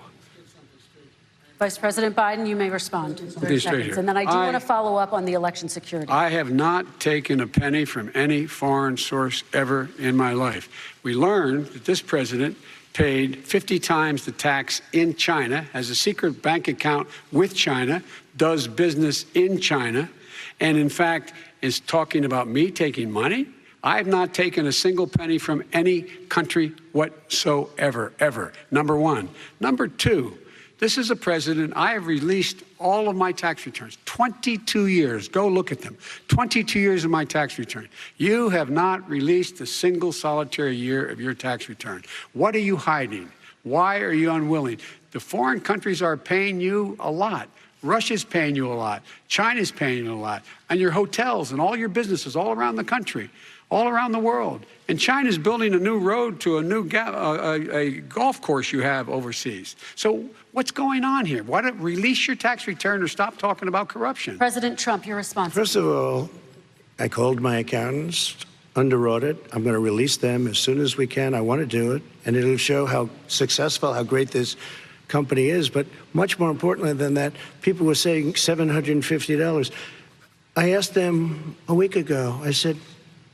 Vice President Biden, you may respond. 30 seconds. And then I do want to follow up on the election security. I have not taken a penny from any foreign source ever in my life. We learned that this president paid 50 times the tax in China, has a secret bank account with China, does business in China, and in fact is talking about me taking money. I have not taken a single penny from any country whatsoever, ever. Number one. Number two, this is a president, I have released all of my tax returns, 22 years. Go look at them. 22 years of my tax return. You have not released a single solitary year of your tax return. What are you hiding? Why are you unwilling? The foreign countries are paying you a lot. Russia's paying you a lot. China's paying you a lot. And your hotels and all your businesses all around the country, all around the world. And China's building a new road to a new a golf course you have overseas. So what's going on here? Why don't release your tax return or stop talking about corruption? President Trump, your response. First of all, I called my accountants under audit. I'm going to release them as soon as we can. I want to do it, and it'll show how successful, how great this company is. But much more importantly than that, people were saying $750. I asked them a week ago, I said,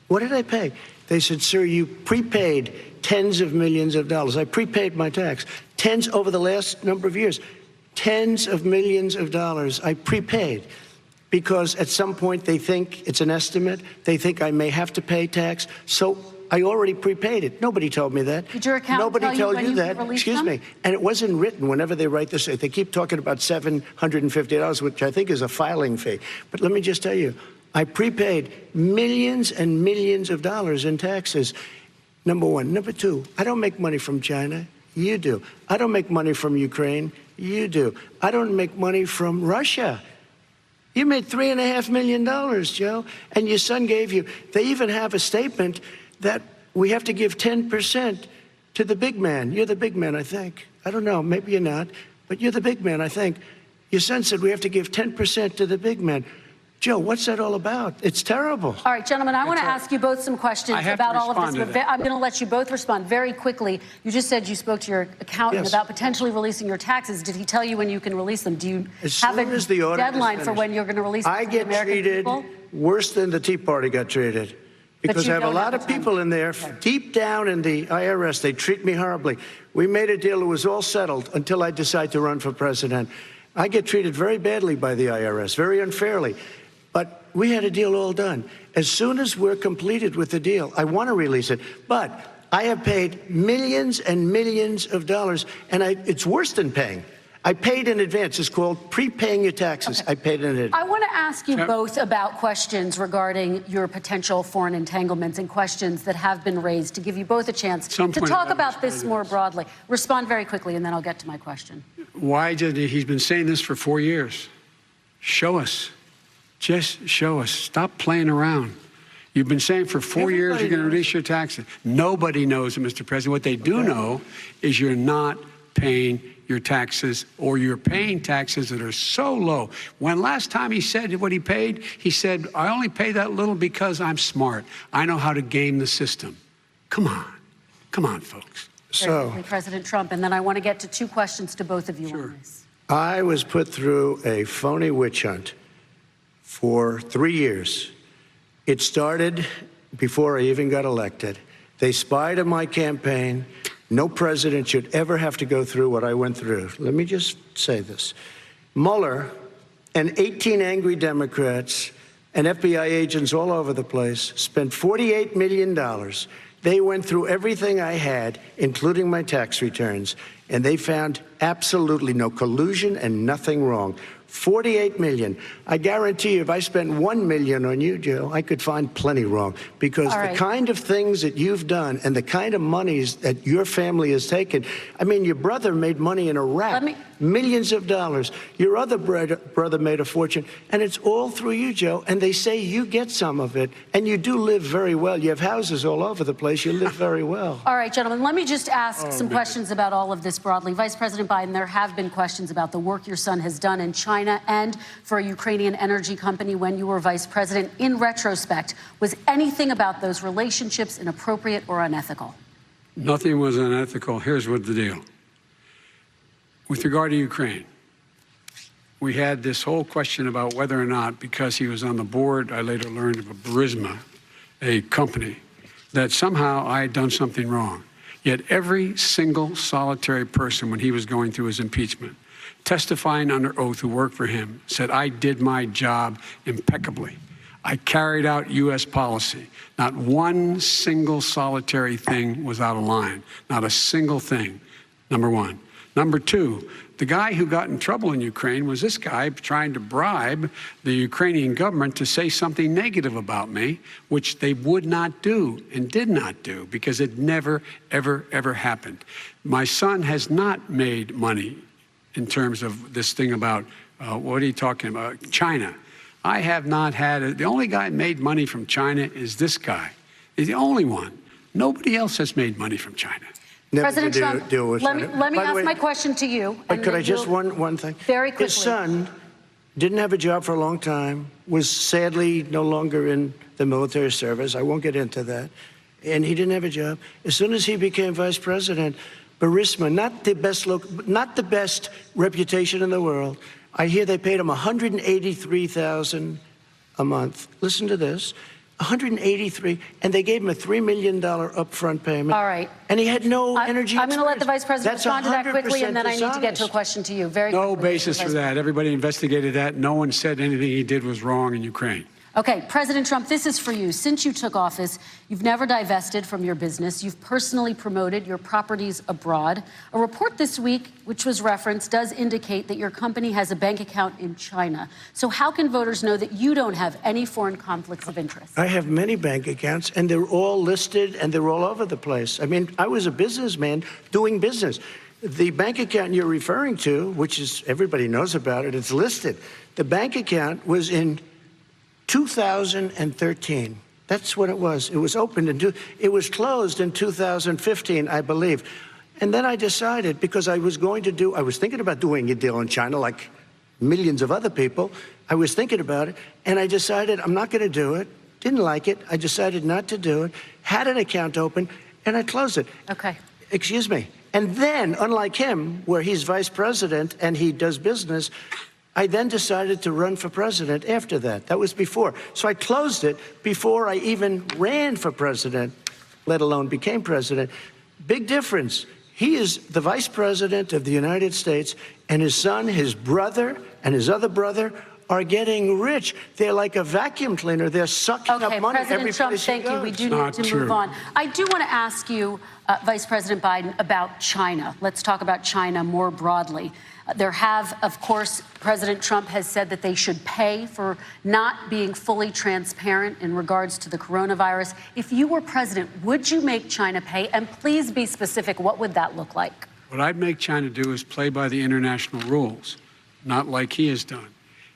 what did I pay? They said, sir, you prepaid tens of millions of dollars. I prepaid my tax. Tens over the last number of years. Tens of millions of dollars I prepaid. Because at some point they think it's an estimate. They think I may have to pay tax. So I already prepaid it. Nobody told me that. Did your accountant Nobody tell told you that. Excuse me. And it wasn't written whenever they write this. They keep talking about $750, which I think is a filing fee. But let me just tell you, I prepaid millions and millions of dollars in taxes. Number one. Number two, I don't make money from China. You do. I don't make money from Ukraine. You do. I don't make money from Russia. You made $3.5 million, Joe, and your son gave you. They even have a statement that we have to give 10% to the big man. You're the big man, I think. I don't know, maybe you're not, but you're the big man, I think. Your son said we have to give 10% to the big man. Joe, what's that all about? It's terrible. All right, gentlemen, I want to ask you both some questions about all of this. I'm going to let you both respond very quickly. You just said you spoke to your accountant about potentially releasing your taxes. Did he tell you when you can release them? Do you have a deadline for when you're going to release them? I get treated worse than the Tea Party got treated. Because I have a lot of people in there, deep down in the IRS, they treat me horribly. We made a deal, it was all settled until I decide to run for president. I get treated very badly by the IRS, very unfairly. But we had a deal all done. As soon as we're completed with the deal, I want to release it. But I have paid millions and millions of dollars, and it's worse than paying. I paid in advance. It's called prepaying your taxes. I paid in advance. I want to ask you both about questions regarding your potential foreign entanglements and questions that have been raised to give you both a chance to talk about this more broadly. Respond very quickly, and then I'll get to my question. Why did he's been saying this for 4 years? Show us. Just show us. Stop playing around. You've been saying for 4 years you're going to release your taxes. Nobody knows it, Mr. President. What they do know is you're not paying your taxes, or you're paying taxes that are so low. When last time he said what he paid, he said, I only pay that little because I'm smart. I know how to game the system. Come on. Come on, folks. So, President Trump, and then I want to get to two questions to both of you on this. I was put through a phony witch hunt for 3 years. It started before I even got elected. They spied on my campaign. No president should ever have to go through what I went through. Let me just say this. Mueller and 18 angry Democrats and FBI agents all over the place spent $48 million. They went through everything I had, including my tax returns, and they found absolutely no collusion and nothing wrong. $48 million. I guarantee you, if I spent $1 million on you, Joe, I could find plenty wrong. Because the kind of things that you've done and the kind of monies that your family has taken, I mean, your brother made money in Iraq, millions of dollars. Your other brother made a fortune, and it's all through you, Joe. And they say you get some of it, and you do live very well. You have houses all over the place. You live very well. All right, gentlemen, let me just ask some questions about all of this broadly. Vice President Biden, there have been questions about the work your son has done in China and for a Ukrainian energy company when you were vice president. In retrospect, was anything about those relationships inappropriate or unethical? Nothing was unethical. Here's what the deal. With regard to Ukraine, we had this whole question about whether or not, because he was on the board, I later learned of a Burisma, a company, that somehow I had done something wrong. Yet every single solitary person, when he was going through his impeachment, testifying under oath who worked for him, said, I did my job impeccably. I carried out U.S. policy. Not one single solitary thing was out of line. Not a single thing, number one. Number two, the guy who got in trouble in Ukraine was this guy trying to bribe the Ukrainian government to say something negative about me, which they would not do and did not do because it never, ever, ever happened. My son has not made money in terms of this thing about What are you talking about? China. I have not had the only guy who made money from China is this guy. He's the only one. Nobody else has made money from China. President Trump, let me ask my question to you. But could I just one thing? Very quickly. His son didn't have a job for a long time, was sadly no longer in the military service. I won't get into that. And he didn't have a job. As soon as he became vice president, Burisma, not the best reputation in the world. I hear they paid him $183,000 a month. Listen to this. 183, and they gave him a $3 million upfront payment. All right. And he had no energy. I'm going to let the vice president respond to that quickly, and then I need to get to a dishonest. question to you. Very No quickly, basis for that. Everybody investigated that. No one said anything he did was wrong in Ukraine. Okay, President Trump, this is for you. Since you took office, you've never divested from your business. You've personally promoted your properties abroad. A report this week, which was referenced, does indicate that your company has a bank account in China. So how can voters know that you don't have any foreign conflicts of interest? I have many bank accounts, and they're all listed, and they're all over the place. I mean, I was a businessman doing business. The bank account you're referring to, which is everybody knows about it, it's listed. The bank account was in 2013. That's what it was. It was opened it was closed in 2015, I believe. And then I decided, because I was thinking about doing a deal in China like millions of other people. I was thinking about it, and I decided I'm not going to do it. Didn't like it. I decided not to do it. Had an account open, and I closed it. Okay. Excuse me. And then, unlike him, where he's vice president and he does business, I then decided to run for president after that. That was before. So I closed it before I even ran for president, let alone became president. Big difference. He is the vice president of the United States, and his son, his brother, and his other brother are getting rich. They're like a vacuum cleaner. They're sucking up money every President Trump, place he thank you. goes. We do need to move on. I do want to ask you, Vice President Biden, about China. Let's talk about China more broadly. There have, of course, President Trump has said that they should pay for not being fully transparent in regards to the coronavirus. If you were president, would you make China pay? And please be specific. What would that look like? What I'd make China do is play by the international rules, not like he has done.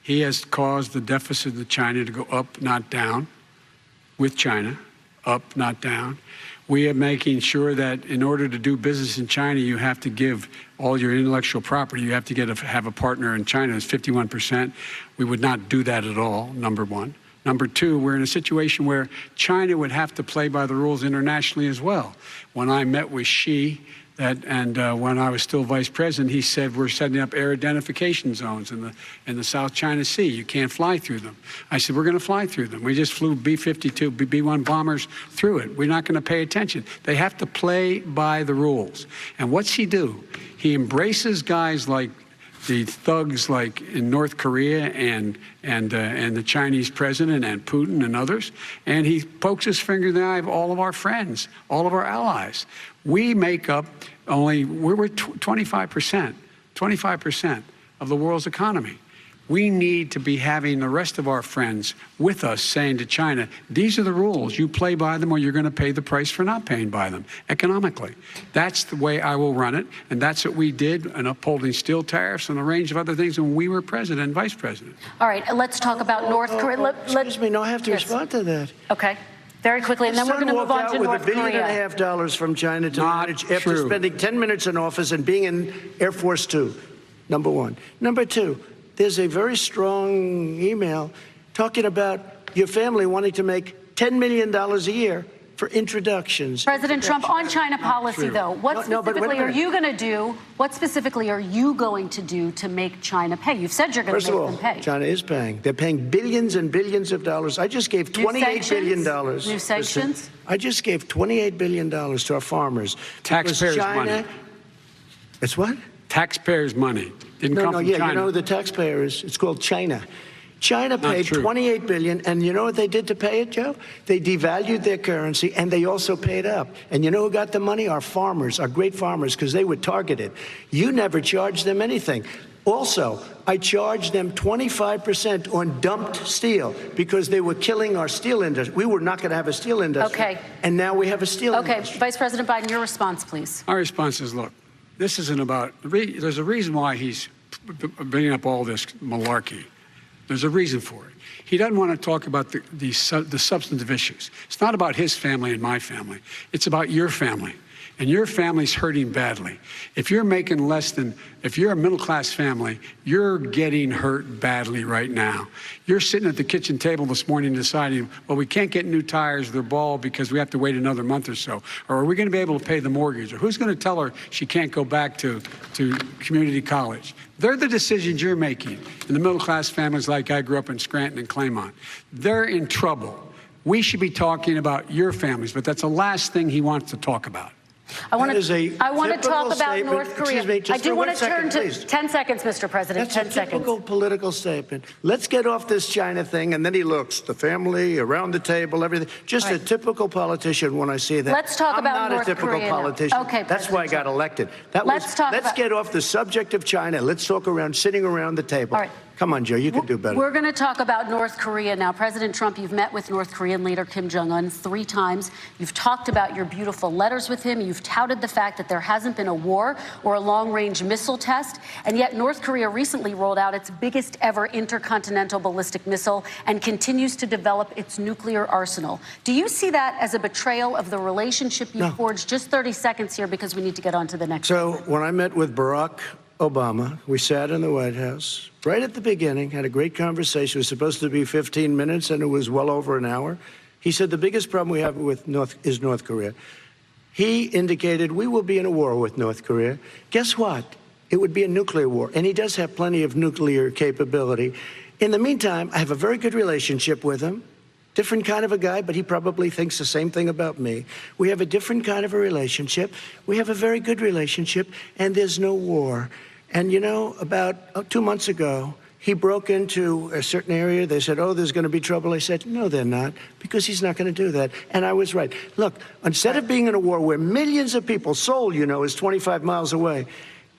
He has caused the deficit of China to go up, not down, with China, up, not down. We are making sure that in order to do business in China, you have to give all your intellectual property. You have to have a partner in China. It's 51%. We would not do that at all, number one. Number two, we're in a situation where China would have to play by the rules internationally as well. When I met with Xi, when I was still vice president, he said we're setting up air identification zones in the South China Sea. You can't fly through them. I said we're going to fly through them. We just flew B-52, B-1 bombers through it. We're not going to pay attention. They have to play by the rules. And what's he do? He embraces guys like the thugs like in North Korea and the Chinese president and Putin and others, and he pokes his finger in the eye of all of our friends, all of our allies. We make up we're 25% of the world's economy. We need to be having the rest of our friends with us saying to China, these are the rules. You play by them or you're going to pay the price for not paying by them economically. That's the way I will run it. And that's what we did in upholding steel tariffs and a range of other things when we were president and vice president. All right, let's talk about North Korea. Excuse me, no, I have to respond to that. Okay. Very quickly, and then we're going to move on to North Korea. With $1.5 billion from China to manage after spending 10 minutes in office and being in Air Force Two, number one. Number two, there's a very strong email talking about your family wanting to make $10 million a year for introductions. President Trump, on China policy, though, what specifically are you going to do? What specifically are you going to do to make China pay? You've said you're going to make them pay. First of all, China is paying. They're paying billions and billions of dollars. I just gave $28 billion. New sanctions? I just gave $28 billion to our farmers. Taxpayers' money. It's what? Taxpayers' money. Didn't come from China. You know who the taxpayer is? It's called China. China paid $28 billion, and you know what they did to pay it, Joe? They devalued their currency, and they also paid up. And you know who got the money? Our farmers, our great farmers, because they were targeted. You never charged them anything. Also, I charged them 25% on dumped steel because they were killing our steel industry. We were not going to have a steel industry. Okay. And now we have a steel industry. Okay, Vice President Biden, your response, please. My response is, look, this isn't about, there's a reason why he's bringing up all this malarkey. There's a reason for it. He doesn't want to talk about the substantive issues. It's not about his family and my family. It's about your family. And your family's hurting badly. If you're making less than, if you're a middle-class family, you're getting hurt badly right now. You're sitting at the kitchen table this morning deciding, well, we can't get new tires, they're bald because we have to wait another month or so. Or are we going to be able to pay the mortgage? Or who's going to tell her she can't go back to community college? They're the decisions you're making. And the middle-class families like I grew up in Scranton and Claymont, they're in trouble. We should be talking about your families, but that's the last thing he wants to talk about. I want to talk about North Korea. I do want to turn to 10 seconds, Mr. President. 10 That's a seconds. typical political statement. Let's get off this China thing, and then he looks, the family, around the table, everything. Just a typical politician when I see that. Let's talk about North Korea. I'm not a typical politician. Okay, that's why I got elected. Let's get off the subject of China. Let's talk around sitting around the table. All right. Come on, Joe, you can do better. We're going to talk about North Korea now. President Trump, you've met with North Korean leader Kim Jong-un 3 times. You've talked about your beautiful letters with him. You've touted the fact that there hasn't been a war or a long-range missile test. And yet North Korea recently rolled out its biggest ever intercontinental ballistic missile and continues to develop its nuclear arsenal. Do you see that as a betrayal of the relationship you forged? Just 30 seconds here because we need to get on to the next. So when I met with Barack Obama, we sat in the White House right at the beginning, had a great conversation. It was supposed to be 15 minutes, and it was well over an hour. He said the biggest problem we have with North Korea. He indicated we will be in a war with North Korea. Guess what? It would be a nuclear war, and he does have plenty of nuclear capability. In the meantime, I have a very good relationship with him. Different kind of a guy, but he probably thinks the same thing about me. We have a different kind of a relationship. We have a very good relationship, and there's no war. And, you know, about 2 months ago, he broke into a certain area. They said, oh, there's going to be trouble. I said, no, they're not, because he's not going to do that. And I was right. Look, instead of being in a war where millions of people, Seoul, you know, is 25 miles away,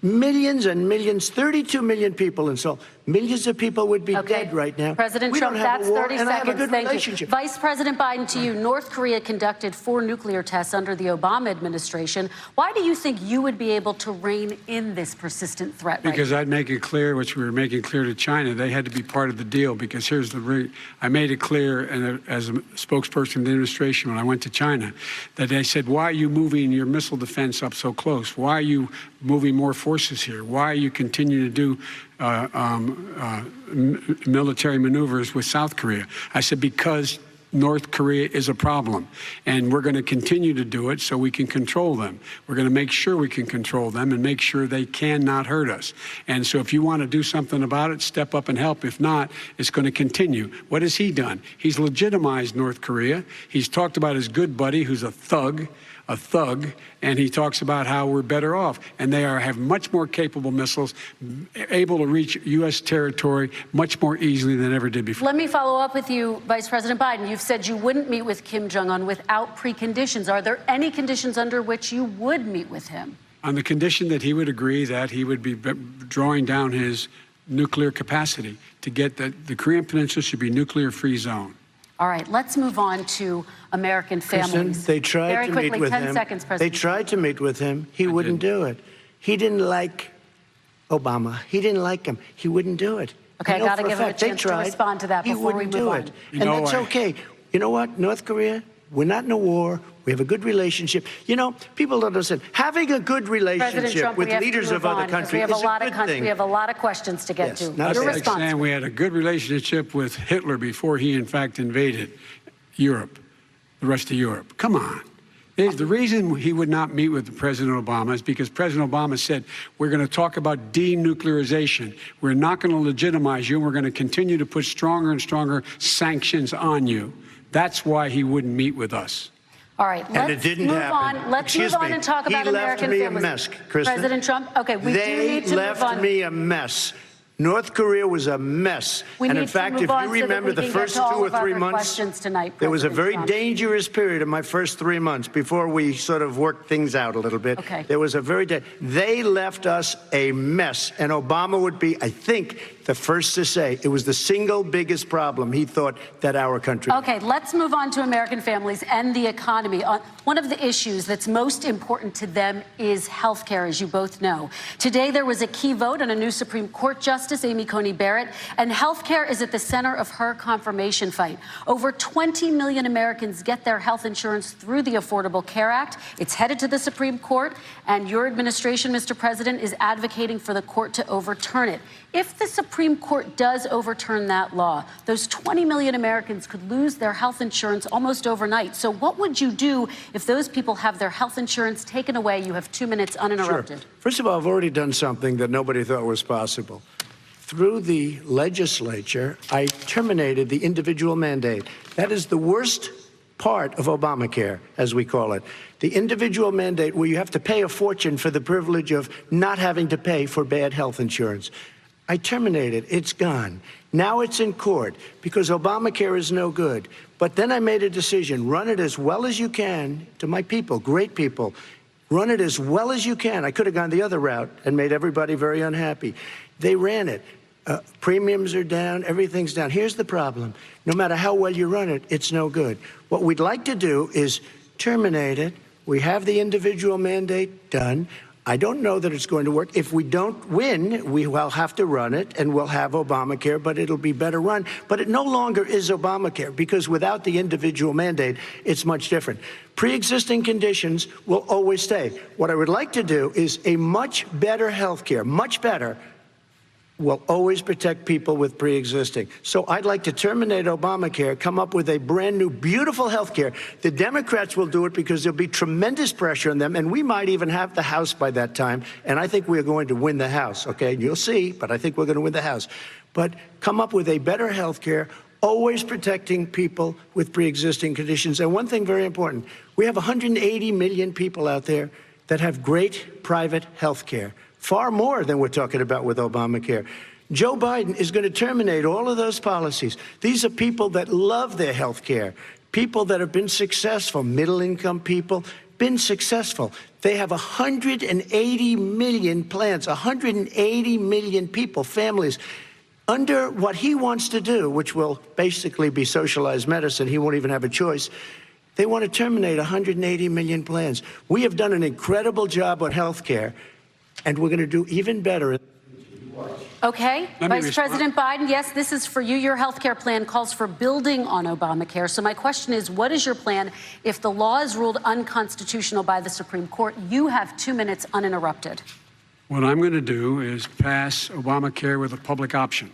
millions and millions, 32 million people in Seoul. Millions of people would be dead right now. President Trump, that's 30 seconds. Thank you. Vice President Biden, to you. North Korea conducted 4 nuclear tests under the Obama administration. Why do you think you would be able to rein in this persistent threat? Because I'd make it clear, which we were making clear to China, they had to be part of the deal. Because here's the I made it clear, and as a spokesperson of the administration when I went to China, that they said, why are you moving your missile defense up so close? Why are you moving more forces here? Why are you continuing to do military maneuvers with South Korea? I said, because North Korea is a problem, and we're going to continue to do it so we can control them. We're going to make sure we can control them and make sure they cannot hurt us. And so if you want to do something about it, step up and help. If not, it's going to continue. What has he done? He's legitimized North Korea. He's talked about his good buddy, who's a thug, and he talks about how we're better off. And they have much more capable missiles, able to reach U.S. territory much more easily than ever did before. Let me follow up with you, Vice President Biden. You've said you wouldn't meet with Kim Jong-un without preconditions. Are there any conditions under which you would meet with him? On the condition that he would agree that he would be drawing down his nuclear capacity to get that the Korean Peninsula should be a nuclear-free zone. All right, let's move on to American families. They tried to meet with him. 10 seconds, President. They tried to meet with him. He wouldn't do it. He didn't like Obama. He didn't like him. He wouldn't do it. Okay, I got to give him a chance to respond to that before we move on. And that's okay. You know what, North Korea, we're not in a war. We have a good relationship. You know, people don't understand. Having a good relationship with leaders of other countries is a good thing. We have a lot of questions to get to. That's like saying we had a good relationship with Hitler before he, in fact, invaded Europe, the rest of Europe. Come on. The reason he would not meet with President Obama is because President Obama said, we're going to talk about denuclearization. We're not going to legitimize you, and we're going to continue to put stronger and stronger sanctions on you. That's why he wouldn't meet with us. All right, let's move on. Let's move on and talk about American families. He left me a mess, Kristen. President Trump, okay, we do need to move on. They left me a mess. North Korea was a mess. We and need in fact, to move if on you so that remember we the can first get to 2 all or of 3 our months, questions tonight, there was a very President Trump. dangerous period in my first 3 months before we sort of worked things out a little bit. Okay. There was a very they left us a mess, and Obama would be, I think, the first to say it was the single biggest problem he thought that our country had. Okay, let's move on to American families and the economy. One of the issues that's most important to them is health care, as you both know. Today, there was a key vote on a new Supreme Court Justice, Amy Coney Barrett, and health care is at the center of her confirmation fight. Over 20 million Americans get their health insurance through the Affordable Care Act. It's headed to the Supreme Court, and your administration, Mr. President, is advocating for the court to overturn it. If the Supreme Court does overturn that law, those 20 million Americans could lose their health insurance almost overnight. So what would you do if those people have their health insurance taken away? You have 2 minutes uninterrupted. Sure. First of all, I've already done something that nobody thought was possible. Through the legislature, I terminated the individual mandate. That is the worst part of Obamacare, as we call it. The individual mandate where you have to pay a fortune for the privilege of not having to pay for bad health insurance. I terminated. It's gone. Now it's in court because Obamacare is no good. But then I made a decision. Run it as well as you can to my people, great people. Run it as well as you can. I could have gone the other route and made everybody very unhappy. They ran it. Premiums are down. Everything's down. Here's the problem. No matter how well you run it, it's no good. What we'd like to do is terminate it. We have the individual mandate done. I don't know that it's going to work. If we don't win, we will have to run it, and we'll have Obamacare, but it'll be better run. But it no longer is Obamacare, because without the individual mandate, it's much different. Pre-existing conditions will always stay. What I would like to do is a much better health care, much better, will always protect people with pre-existing. So I'd like to terminate Obamacare, come up with a brand new, beautiful health care. The Democrats will do it because there'll be tremendous pressure on them, and we might even have the House by that time, and I think we're going to win the House, okay? You'll see, but I think we're going to win the House. But come up with a better health care, always protecting people with pre-existing conditions. And one thing very important, we have 180 million people out there that have great private health care. Far more than we're talking about with Obamacare. Joe Biden is going to terminate all of those policies. These are people that love their health care, people that have been successful, middle-income people, been successful. They have 180 million plans, 180 million people, families, under what he wants to do, which will basically be socialized medicine. He won't even have a choice. They want to terminate 180 million plans. We have done an incredible job on health care, and we're going to do even better. Okay, Vice President Biden, yes, this is for you. Your health care plan calls for building on Obamacare. So my question is, what is your plan if the law is ruled unconstitutional by the Supreme Court? You have 2 minutes uninterrupted. What I'm going to do is pass Obamacare with a public option.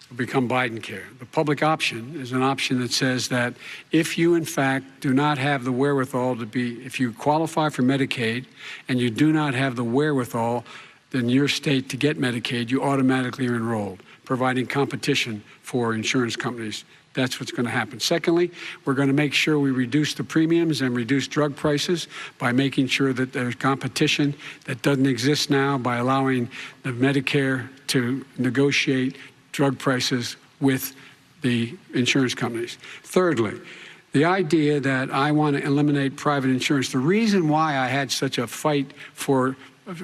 It'll become Biden care. The public option is an option that says that if you, in fact, do not have the wherewithal to be, if you qualify for Medicaid and you do not have the wherewithal in your state to get Medicaid, you automatically are enrolled, providing competition for insurance companies. That's what's going to happen. Secondly, we're going to make sure we reduce the premiums and reduce drug prices by making sure that there's competition that doesn't exist now, by allowing the Medicare to negotiate drug prices with the insurance companies. Thirdly, the idea that I want to eliminate private insurance, the reason why I had such a fight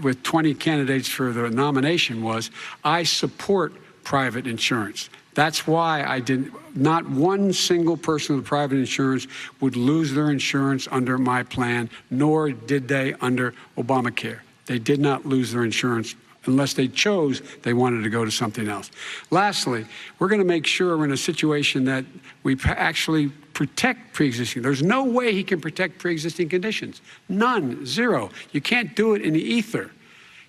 with 20 candidates for the nomination was I support private insurance. That's why not one single person with private insurance would lose their insurance under my plan, nor did they under Obamacare. They did not lose their insurance unless they chose they wanted to go to something else. Lastly, we're going to make sure we're in a situation that we actually protect pre-existing. There's no way he can protect pre-existing conditions. None, zero. You can't do it in the ether.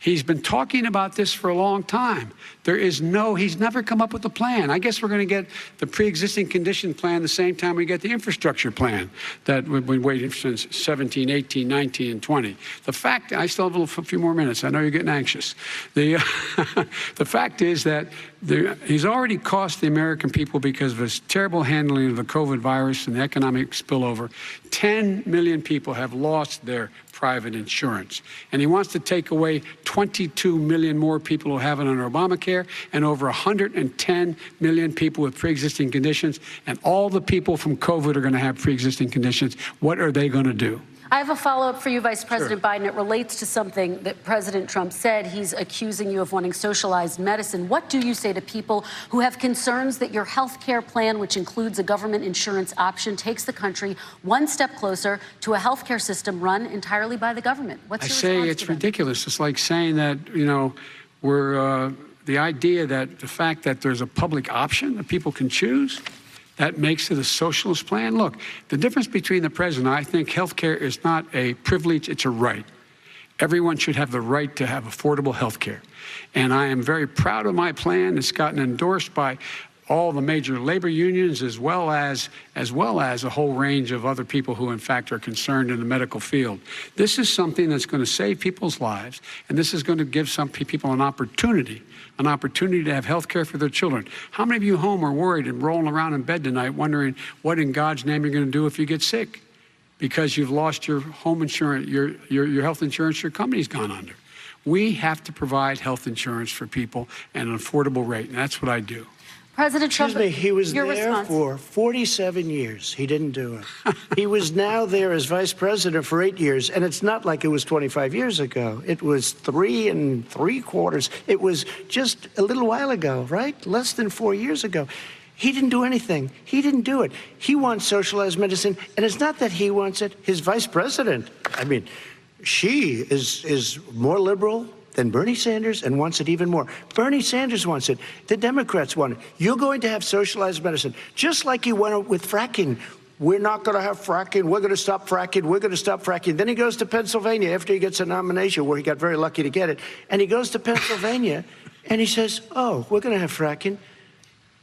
He's been talking about this for a long time. He's never come up with a plan. I guess we're going to get the pre-existing condition plan the same time we get the infrastructure plan that we've been waiting since 17, 18, 19, and 20. The fact, I still have a few more minutes. I know you're getting anxious. The fact is that he's already cost the American people, because of his terrible handling of the COVID virus and the economic spillover, 10 million people have lost their private insurance. And he wants to take away 22 million more people who have it under Obamacare and over 110 million people with pre-existing conditions. And all the people from COVID are going to have pre-existing conditions. What are they going to do? I have a follow-up for you, Vice President Biden. It relates to something that President Trump said. He's accusing you of wanting socialized medicine. What do you say to people who have concerns that your health care plan, which includes a government insurance option, takes the country one step closer to a health care system run entirely by the government? What's your response to I say it's ridiculous. It's like saying that, you know, the idea that the fact that there's a public option that people can choose, that makes it a socialist plan. Look, the difference between the president, I think health care is not a privilege, it's a right. Everyone should have the right to have affordable health care. And I am very proud of my plan. It's gotten endorsed by all the major labor unions as well as a whole range of other people who in fact are concerned in the medical field. This is something that's going to save people's lives, and this is going to give some people an opportunity to have health care for their children. How many of you home are worried and rolling around in bed tonight wondering what in God's name you're going to do if you get sick because you've lost your home insurance, your health insurance, your company's gone under? We have to provide health insurance for people at an affordable rate, and that's what I do. President Trump, Excuse me, he was your there response. for 47 years. He didn't do it. He was now there as vice president for 8 years, and it's not like it was 25 years ago. It was 3 3/4. It was just a little while ago, right? Less than 4 years ago. He didn't do anything. He didn't do it. He wants socialized medicine, and it's not that he wants it. His vice president, I mean, she is more liberal than Bernie Sanders and wants it even more. Bernie Sanders wants it. The Democrats want it. You're going to have socialized medicine, just like you went with fracking. We're not going to have fracking. We're going to stop fracking. We're going to stop fracking. Then he goes to Pennsylvania after he gets a nomination, where he got very lucky to get it. And he goes to Pennsylvania and he says, oh, we're going to have fracking.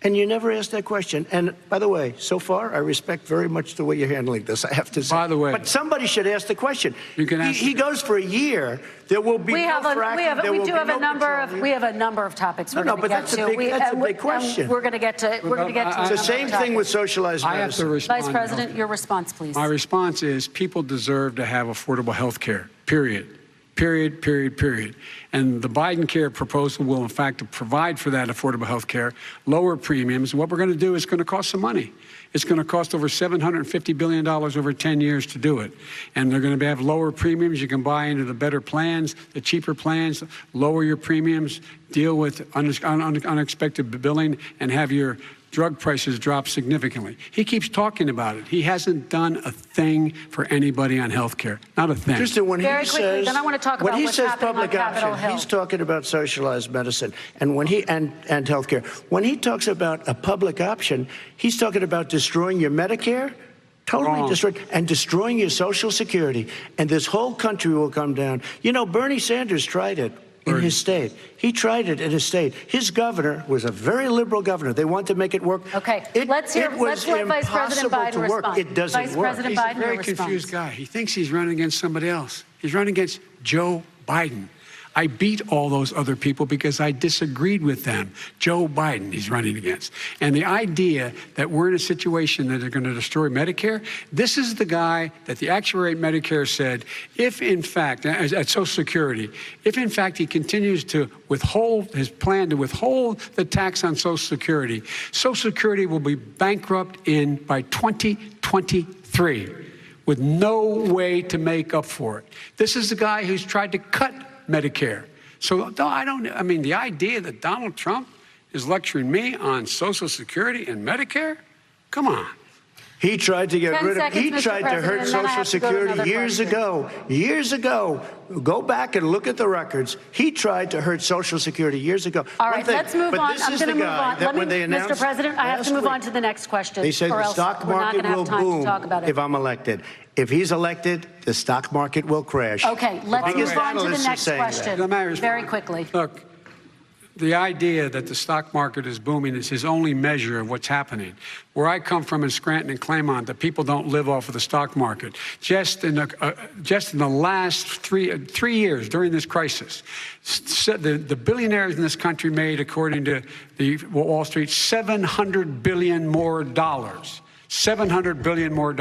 And you never asked that question. And by the way, so far, I respect very much the way you're handling this, I have to say. By the way. But somebody should ask the question. You can ask he goes for a year. There will be fracking. We have a number of topics we're going to get to. That's a big question. We're going to get to. It's the same thing with socialized medicine. I have to respond. Vice President, your response, please. My response is people deserve to have affordable health care, period. Period, period, period. And the Biden care proposal will, in fact, provide for that affordable health care, lower premiums. What we're going to do is going to cost some money. It's going to cost over $750 billion over 10 years to do it. And they're going to have lower premiums. You can buy into the better plans, the cheaper plans, lower your premiums, deal with unexpected billing, and have your drug prices drop significantly. He keeps talking about it. He hasn't done a thing for anybody on health care. Not a thing. Kristen, when Very he quickly, says, then I want to talk when about he what's says happening on public Capitol option, Hill. he's talking about socialized medicine. And when he and health care, when he talks about a public option, he's talking about destroying your Medicare, totally destroyed, and destroying your Social Security. And this whole country will come down. You know, Bernie Sanders tried it in his state. He tried it in his state. His governor was a very liberal governor. They wanted to make it work. Okay, let's let Vice President Biden respond. It doesn't Vice work. President He's Biden, a very your confused response. guy. He thinks he's running against somebody else. He's running against Joe Biden. I beat all those other people because I disagreed with them. Joe Biden he's running against. And the idea that we're in a situation that they're going to destroy Medicare, this is the guy that the actuary at Medicare said, if in fact, at Social Security, if in fact he continues to withhold his plan to withhold the tax on Social Security will be bankrupt by 2023 with no way to make up for it. This is the guy who's tried to cut Medicare. So the idea that Donald Trump is lecturing me on Social Security and Medicare, come on. He tried to get rid of, he Mr. tried to hurt President, and then I Social have to go to Security another years ago. Go back and look at the records. He tried to hurt Social Security years ago. All right, let's move on. This I'm is going to the move guy on. that when they announced Mr. President, I have to move last on to the next question. They said or the else stock we're not market going to will have time boom to talk about it. if I'm elected. If he's elected, the stock market will crash. Okay, let's move on to the next question very quickly. Look, the idea that the stock market is booming is his only measure of what's happening. Where I come from in Scranton and Claymont, the people don't live off of the stock market. Just in the last three years during this crisis, the billionaires in this country made, according to the Wall Street, $700 billion more. $700 billion more.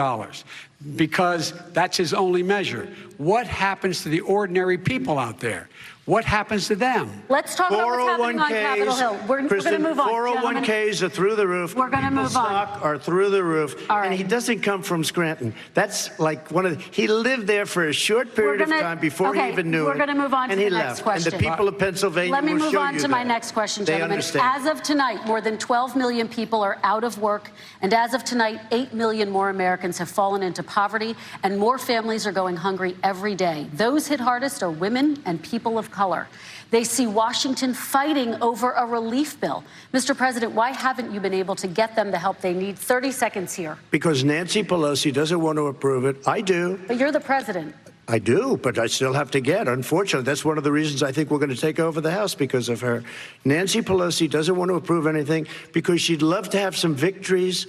because that's his only measure. What happens to the ordinary people out there? What happens to them? Let's talk about what's happening on Capitol Hill. We're going to move on. 401ks are through the roof. We're going to move on. Stock are through the roof. All right. And he doesn't come from Scranton. That's like one of the, he lived there for a short period of time before he even knew it. We're going to move on to the next question. And the people of Pennsylvania Let me will move show on you to my that. next question, They gentlemen. understand. As of tonight, more than 12 million people are out of work. And as of tonight, 8 million more Americans have fallen into poverty, and more families are going hungry every day. Those hit hardest are women and people of color. They see Washington fighting over a relief bill. Mr. President, why haven't you been able to get them the help they need? 30 seconds here. Because Nancy Pelosi doesn't want to approve it. I do. But you're the president. I do, but I still have to get. Unfortunately, that's one of the reasons I think we're going to take over the House, because of her. Nancy Pelosi doesn't want to approve anything because she'd love to have some victories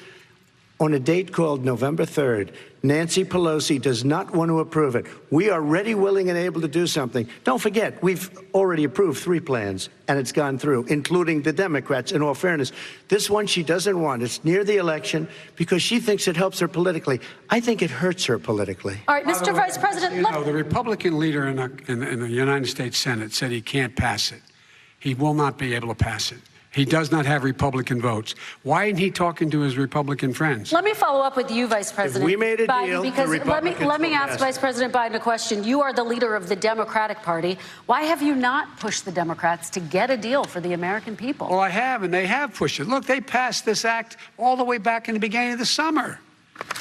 on a date called November 3rd. Nancy Pelosi does not want to approve it. We are ready, willing, and able to do something. Don't forget, we've already approved 3 plans, and it's gone through, including the Democrats, in all fairness. This one she doesn't want. It's near the election because she thinks it helps her politically. I think it hurts her politically. All right, Mr. Vice President. You know, the Republican leader in the United States Senate said he can't pass it. He will not be able to pass it. He does not have Republican votes. Why isn't he talking to his Republican friends? Let me follow up with you, Vice President. If we made a Biden, deal, because the Republicans let me will ask pass Vice it. President Biden a question. You are the leader of the Democratic Party. Why have you not pushed the Democrats to get a deal for the American people? Well, I have, and they have pushed it. Look, they passed this act all the way back in the beginning of the summer.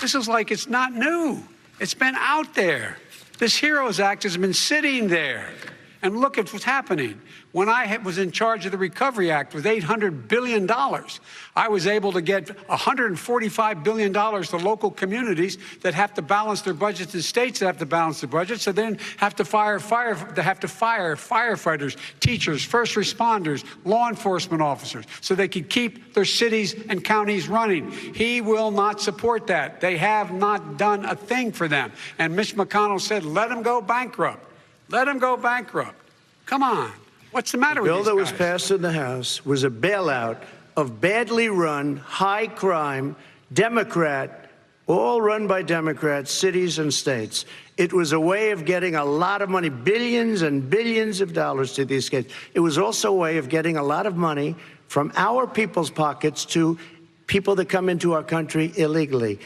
This is like it's not new. It's been out there. This HEROES Act has been sitting there. And look at what's happening. When I was in charge of the Recovery Act with $800 billion, I was able to get $145 billion to local communities that have to balance their budgets and states that have to balance their budgets, so then have to fire firefighters, teachers, first responders, law enforcement officers, so they can keep their cities and counties running. He will not support that. They have not done a thing for them. And Mitch McConnell said, let them go bankrupt. Let them go bankrupt. Come on. What's the matter with these guys? The bill that was passed in the House was a bailout of badly run, high-crime, Democrat, all run by Democrats, cities and states. It was a way of getting a lot of money, billions and billions of dollars to these states. It was also a way of getting a lot of money from our people's pockets to people that come into our country illegally.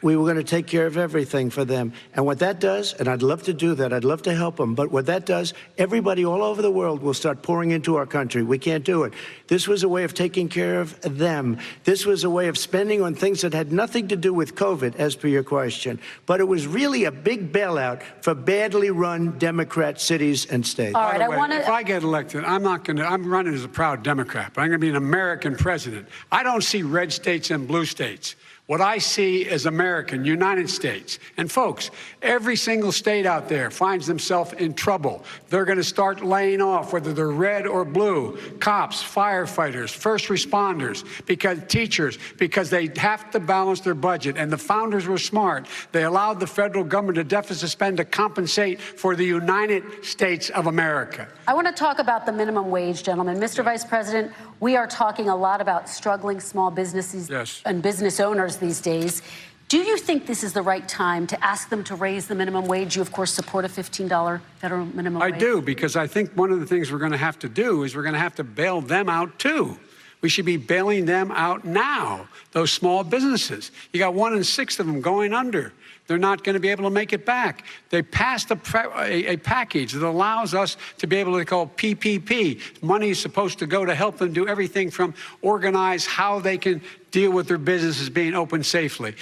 We were going to take care of everything for them. And what that does, and I'd love to do that, I'd love to help them, but what that does, everybody all over the world will start pouring into our country. We can't do it. This was a way of taking care of them. This was a way of spending on things that had nothing to do with COVID, as per your question. But it was really a big bailout for badly run Democrat cities and states. All right, If I get elected, I'm running as a proud Democrat, but I'm going to be an American president. I don't see red states and blue states. What I see is American, United States. And folks, every single state out there finds themselves in trouble. They're going to start laying off, whether they're red or blue, cops, firefighters, first responders, because they have to balance their budget. And the founders were smart. They allowed the federal government to deficit spend to compensate for the United States of America. I want to talk about the minimum wage, gentlemen. Mr. Vice President, we are talking a lot about struggling small businesses and business owners these days. Do you think this is the right time to ask them to raise the minimum wage? You, of course, support a $15 federal minimum wage. I do, because I think one of the things we're going to have to do is we're going to have to bail them out, too. We should be bailing them out now, those small businesses. You got 1 in 6 of them going under. They're not going to be able to make it back. They passed a package that allows us to be able to call PPP. Money is supposed to go to help them do everything from organize how they can deal with their businesses being open safely.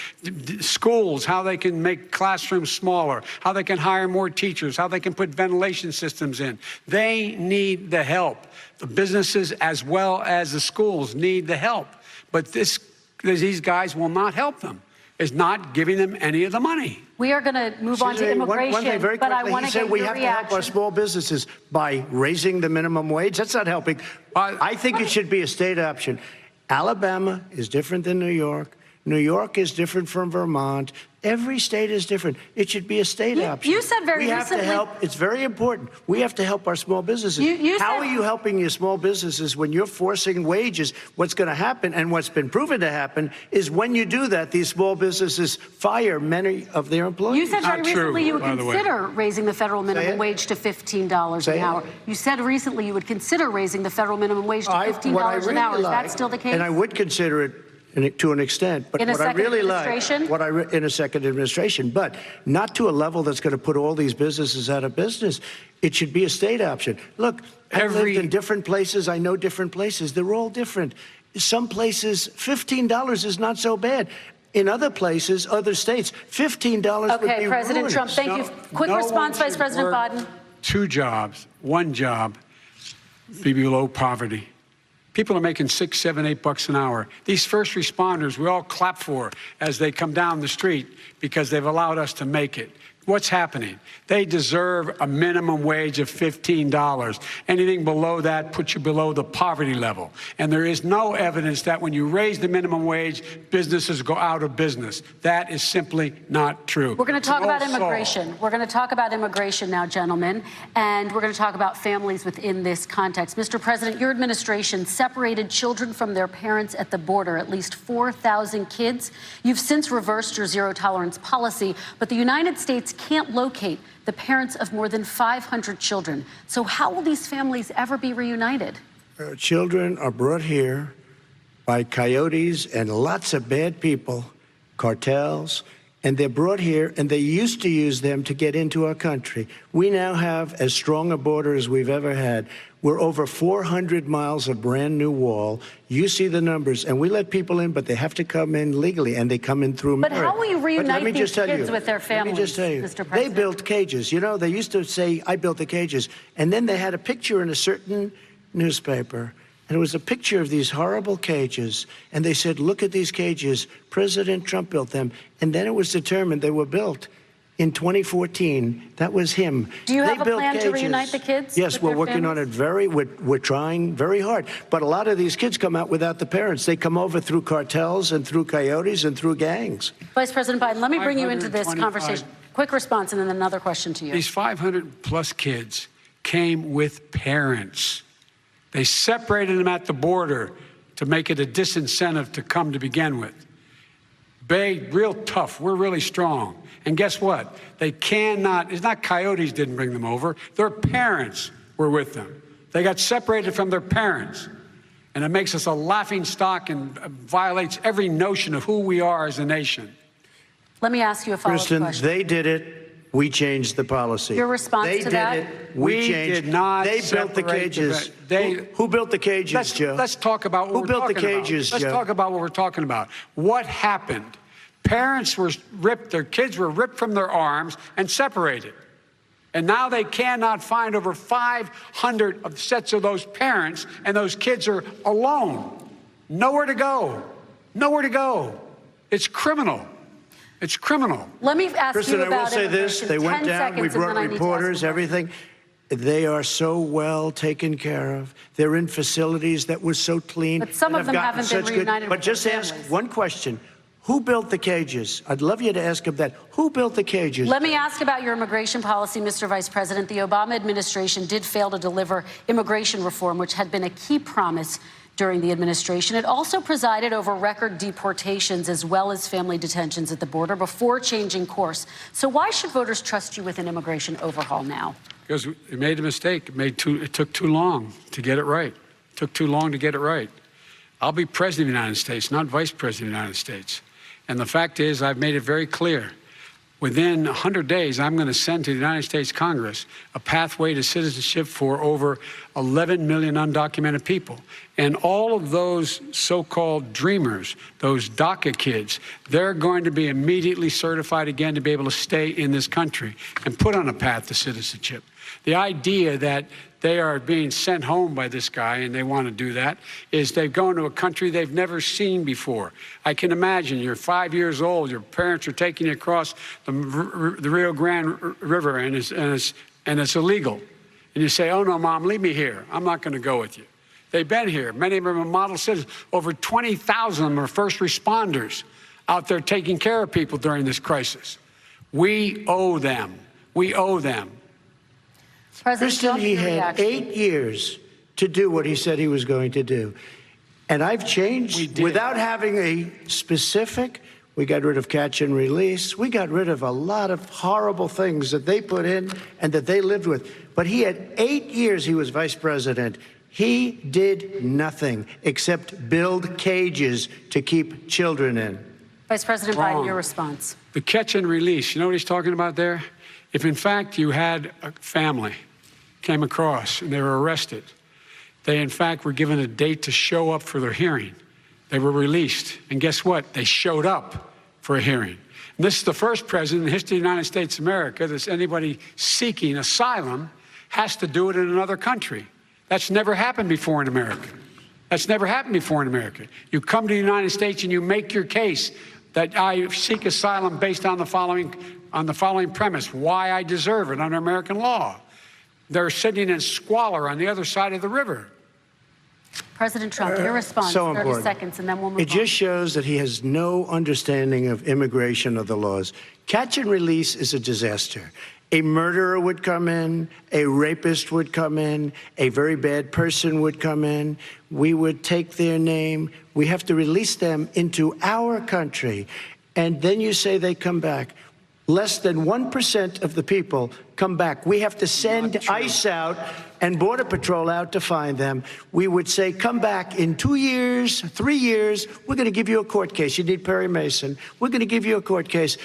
Schools, how they can make classrooms smaller, how they can hire more teachers, how they can put ventilation systems in. They need the help. The businesses as well as the schools need the help. But these guys will not help them. Is not giving them any of the money. We are going to move on to immigration, one thing very but I quickly, want to get your we have to help our small businesses by raising the minimum wage. That's not helping. I think it should be a state option. Alabama is different than New York. New York is different from Vermont. Every state is different. It should be a state option. You said very recently. We have to help. It's very important. We have to help our small businesses. How are you helping your small businesses when you're forcing wages? What's going to happen, and what's been proven to happen, is when you do that, these small businesses fire many of their employees. You said very recently you would consider raising the federal minimum wage to $15 an hour. You said recently you would consider raising the federal minimum wage to $15 an hour. Is that still the case? And I would consider it to an extent, but what I really like, in a second administration, but not to a level that's going to put all these businesses out of business. It should be a state option. Look, I've lived in different places. I know different places. They're all different. Some places, $15 is not so bad. In other places, other states, $15 would be Okay, President ruinous. Trump, thank you. Quick response, Vice President Biden. 2 jobs, 1 job, be below poverty. People are making $6, $7, $8 an hour. These first responders, we all clap for as they come down the street because they've allowed us to make it. What's happening? They deserve a minimum wage of $15. Anything below that puts you below the poverty level. And there is no evidence that when you raise the minimum wage, businesses go out of business. That is simply not true. We're going to talk about immigration. We're going to talk about immigration now, gentlemen, and we're going to talk about families within this context. Mr. President, your administration separated children from their parents at the border, at least 4,000 kids. You've since reversed your zero-tolerance policy, but the United States can't locate the parents of more than 500 children. So how will these families ever be reunited? Children are brought here by coyotes and lots of bad people, cartels, and they're brought here, and they used to use them to get into our country. We now have as strong a border as we've ever had. We're over 400 miles of brand new wall. You see the numbers, and we let people in, but they have to come in legally, and they come in through merit. But how will you reunite these kids with their families, Let me just tell you, Mr. President? they built cages. You know, they used to say, I built the cages, and then they had a picture in a certain newspaper, and it was a picture of these horrible cages, and they said, look at these cages. President Trump built them, and then it was determined they were built in 2014. That was him. Do you have a plan to reunite the kids? Yes, we're working on it we're trying very hard. But a lot of these kids come out without the parents. They come over through cartels and through coyotes and through gangs. Vice President Biden, let me bring you into this conversation. Quick response and then another question to you. These 500 plus kids came with parents. They separated them at the border to make it a disincentive to come to begin with. Real tough. We're really strong. And guess what? They cannot, it's not coyotes didn't bring them over. Their parents were with them. They got separated from their parents. And it makes us a laughing stock and violates every notion of who we are as a nation. Let me ask you a follow-up question. Kristen, they did it. We changed the policy. Your response to that? They did it. We changed. Did not They built the cages. Who built the cages, Joe? Let's talk about what Who we're built the talking about. cages, Let's Joe? talk about what we're talking about. What happened? Parents were ripped, their kids were ripped from their arms and separated. And now they cannot find over 500 sets of those parents, and those kids are alone. Nowhere to go. Nowhere to go. It's criminal. It's criminal. Let me ask Kristen, you about I will say this. They went down. We brought reporters, everything. They are so well taken care of. They're in facilities that were so clean. But some of them haven't been reunited But with just their ask families. one question. Who built the cages? I'd love you to ask him that. Who built the cages? Let me ask about your immigration policy, Mr. Vice President. The Obama administration did fail to deliver immigration reform, which had been a key promise during the administration. It also presided over record deportations as well as family detentions at the border before changing course. So why should voters trust you with an immigration overhaul now? Because it made a mistake. It took too long to get it right. It took too long to get it right. I'll be president of the United States, not vice president of the United States. And the fact is, I've made it very clear. Within 100 days, I'm going to send to the United States Congress a pathway to citizenship for over 11 million undocumented people. And all of those so-called dreamers, those DACA kids, they're going to be immediately certified again to be able to stay in this country and put on a path to citizenship. The idea that they are being sent home by this guy, and they want to do that, is they've gone to a country they've never seen before. I can imagine you're 5 years old, your parents are taking you across the Rio Grande River, and it's illegal. And you say, oh, no, Mom, leave me here. I'm not going to go with you. They've been here. Many of them are model citizens. Over 20,000 of them are first responders. out there taking care of people during this crisis. We owe them. We owe them. Kristen, he had 8 years to do what he said he was going to do. And I've changed without having a specific. We got rid of catch and release. We got rid of a lot of horrible things that they put in and that they lived with. But he had 8 years he was vice president. He did nothing except build cages to keep children in. Vice President Biden, your response. The catch and release, you know what he's talking about there? If in fact you had a family came across and they were arrested, they in fact were given a date to show up for their hearing. They were released. And guess what? They showed up for a hearing. And this is the first president in the history of the United States of America that anybody seeking asylum has to do it in another country. That's never happened before in America. That's never happened before in America. You come to the United States and you make your case that I seek asylum based on the following premise, why I deserve it under American law. They're sitting in squalor on the other side of the river. President Trump, your response, So 30 important. seconds, and then we'll move on. It just shows that he has no understanding of immigration or the laws. Catch and release is a disaster. A murderer would come in, a rapist would come in, a very bad person would come in. We would take their name. We have to release them into our country. And then you say they come back. Less than 1% of the people come back. We have to send ICE out and Border Patrol out to find them. We would say, come back in 2 years, 3 years. We're going to give you a court case. You need Perry Mason. We're going to give you a court case.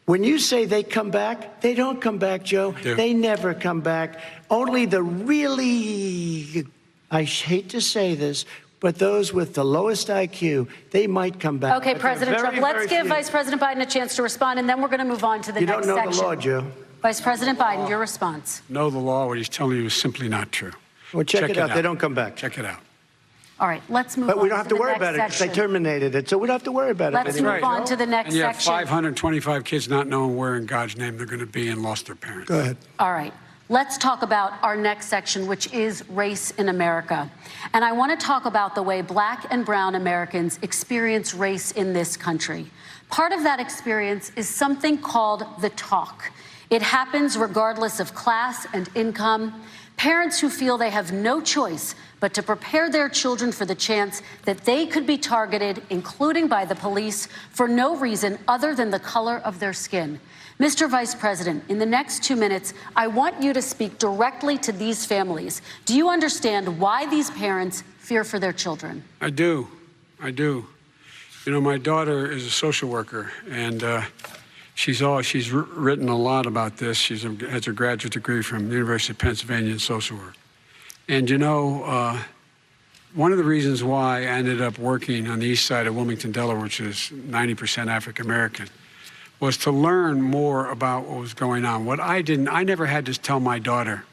When you say they come back, they don't come back, Joe. They never come back. Only the really, I hate to say this, but those with the lowest IQ, they might come back. Okay, President Trump, let's give Vice President Biden a chance to respond, and then we're going to move on to the next section. You don't know the law, Joe. Vice President Biden, your response. Know the law, what he's telling you is simply not true. Well, check it out. They don't come back. Check it out. All right, let's move on. But we don't have to worry the next about it because they section. terminated it, so we don't have to worry about it. Let's move on to the next And you have section. 525 kids not knowing where in God's name they're going to be and lost their parents. Go ahead. All right. Let's talk about our next section, which is race in America. And I want to talk about the way Black and brown Americans experience race in this country. Part of that experience is something called the talk. It happens regardless of class and income. Parents who feel they have no choice but to prepare their children for the chance that they could be targeted, including by the police, for no reason other than the color of their skin. Mr. Vice President, in the next 2 minutes, I want you to speak directly to these families. Do you understand why these parents fear for their children? I do. I do. You know, my daughter is a social worker, and she's written a lot about this. She has her graduate degree from the University of Pennsylvania in social work. And you know, one of the reasons why I ended up working on the east side of Wilmington, Delaware, which is 90% African American, was to learn more about what was going on. What I never had to tell my daughter,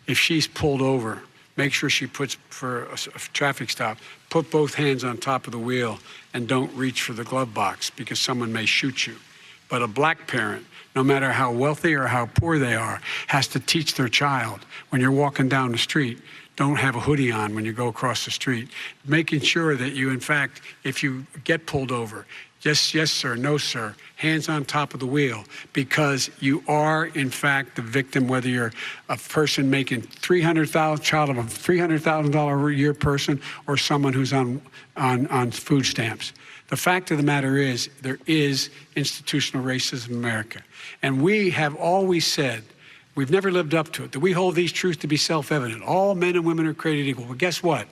if she's pulled over, make sure she puts, for a traffic stop, put both hands on top of the wheel and don't reach for the glove box because someone may shoot you. But a black parent, no matter how wealthy or how poor they are, has to teach their child when you're walking down the street, don't have a hoodie on when you go across the street. Making sure that you, in fact, if you get pulled over, just yes, sir, no, sir, hands on top of the wheel, because you are, in fact, the victim, whether you're a person making child of a $300,000 a year person or someone who's on food stamps. The fact of the matter is there is institutional racism in America. And we have always said, we've never lived up to it, that we hold these truths to be self-evident. All men and women are created equal. Well, guess what?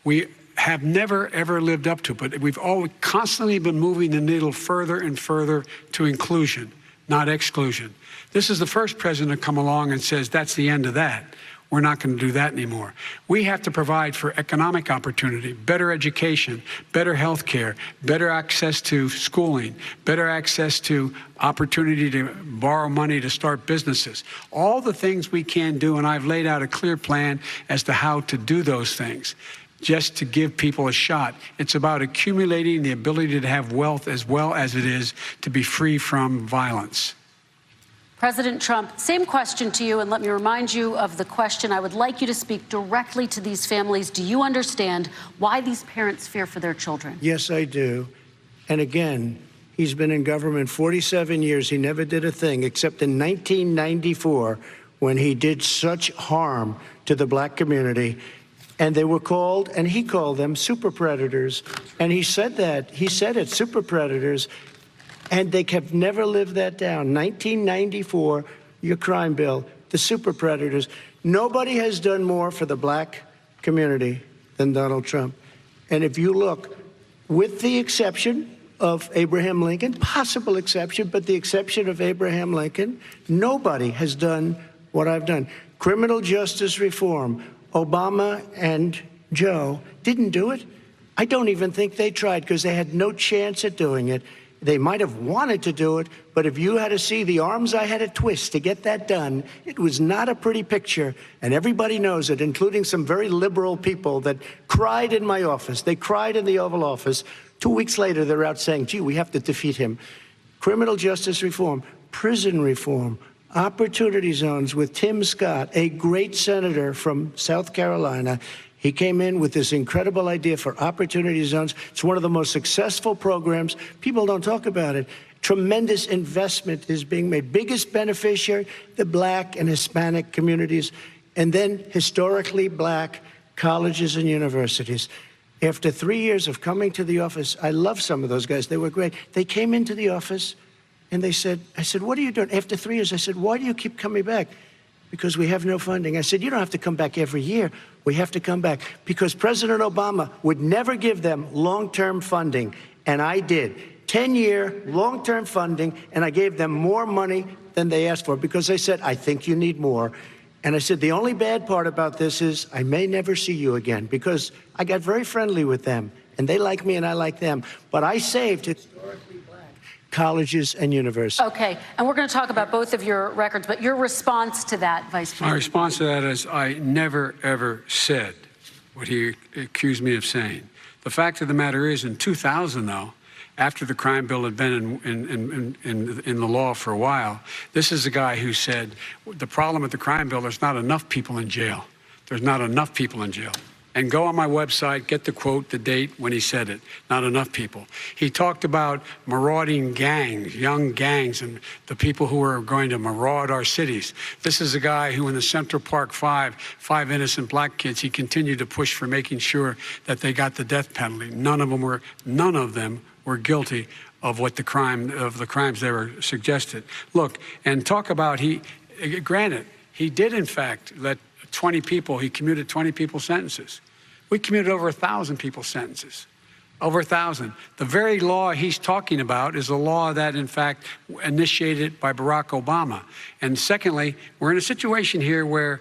We have never, ever lived up to it, but we've always constantly been moving the needle further and further to inclusion, not exclusion. This is the first president to come along and says, that's the end of that. We're not going to do that anymore. We have to provide for economic opportunity, better education, better health care, better access to schooling, better access to opportunity to borrow money to start businesses. All the things we can do, and I've laid out a clear plan as to how to do those things, just to give people a shot. It's about accumulating the ability to have wealth as well as it is to be free from violence. President Trump, same question to you, and let me remind you of the question. I would like you to speak directly to these families. Do you understand why these parents fear for their children? Yes, I do. And again, He's been in government 47 years. He never did a thing except in 1994 when he did such harm to the black community. And they were called, and he called them super predators. And he said that. He said it, super predators. And they have never lived that down. 1994, your crime bill, the super predators. Nobody has done more for the black community than Donald Trump. And if you look, with the exception of Abraham Lincoln, possible exception, but the exception of Abraham Lincoln, nobody has done what I've done. Criminal justice reform. Obama and Joe didn't do it. I don't even think they tried because they had no chance at doing it. They might have wanted to do it, but if you had to see the arms I had to twist to get that done, it was not a pretty picture, and everybody knows it, including some very liberal people that cried in my office. They cried in the Oval Office. 2 weeks later, they're out saying, gee, we have to defeat him. Criminal justice reform, prison reform, opportunity zones with Tim Scott, a great senator from South Carolina. He came in with this incredible idea for opportunity zones. It's one of the most successful programs. People don't talk about it. Tremendous investment is being made. Biggest beneficiary, the black and Hispanic communities, and then historically black colleges and universities. After 3 years of coming to the office, I love some of those guys. They were great. They came into the office and they said, I said, what are you doing? After 3 years, I said, why do you keep coming back? Because we have no funding. I said, you don't have to come back every year. We have to come back because President Obama would never give them long-term funding, and I did. 10-year long-term funding, and I gave them more money than they asked for because they said, I think you need more. And I said, the only bad part about this is I may never see you again because I got very friendly with them, and they like me and I like them. But I saved historically black colleges and universities. Okay, and we're going to talk about both of your records, but your response to that, Vice President? My response to that is I never, ever said what he accused me of saying. The fact of the matter is, in 2000, though, after the crime bill had been in the law for a while, this is a guy who said, the problem with the crime bill, there's not enough people in jail. There's not enough people in jail. And go on my website, get the quote, the date when he said it. Not enough people. He talked about marauding gangs, young gangs, and the people who are going to maraud our cities. This is a guy who in the Central Park five innocent black kids, he continued to push for making sure that they got the death penalty. None of them were guilty of the crimes they were suggested. Look, and talk about granted, he did in fact let 20 people, he commuted 20 people's sentences. We commuted over 1,000 people's sentences. Over 1,000. The very law he's talking about is a law that, in fact, initiated by Barack Obama. And secondly, we're in a situation here where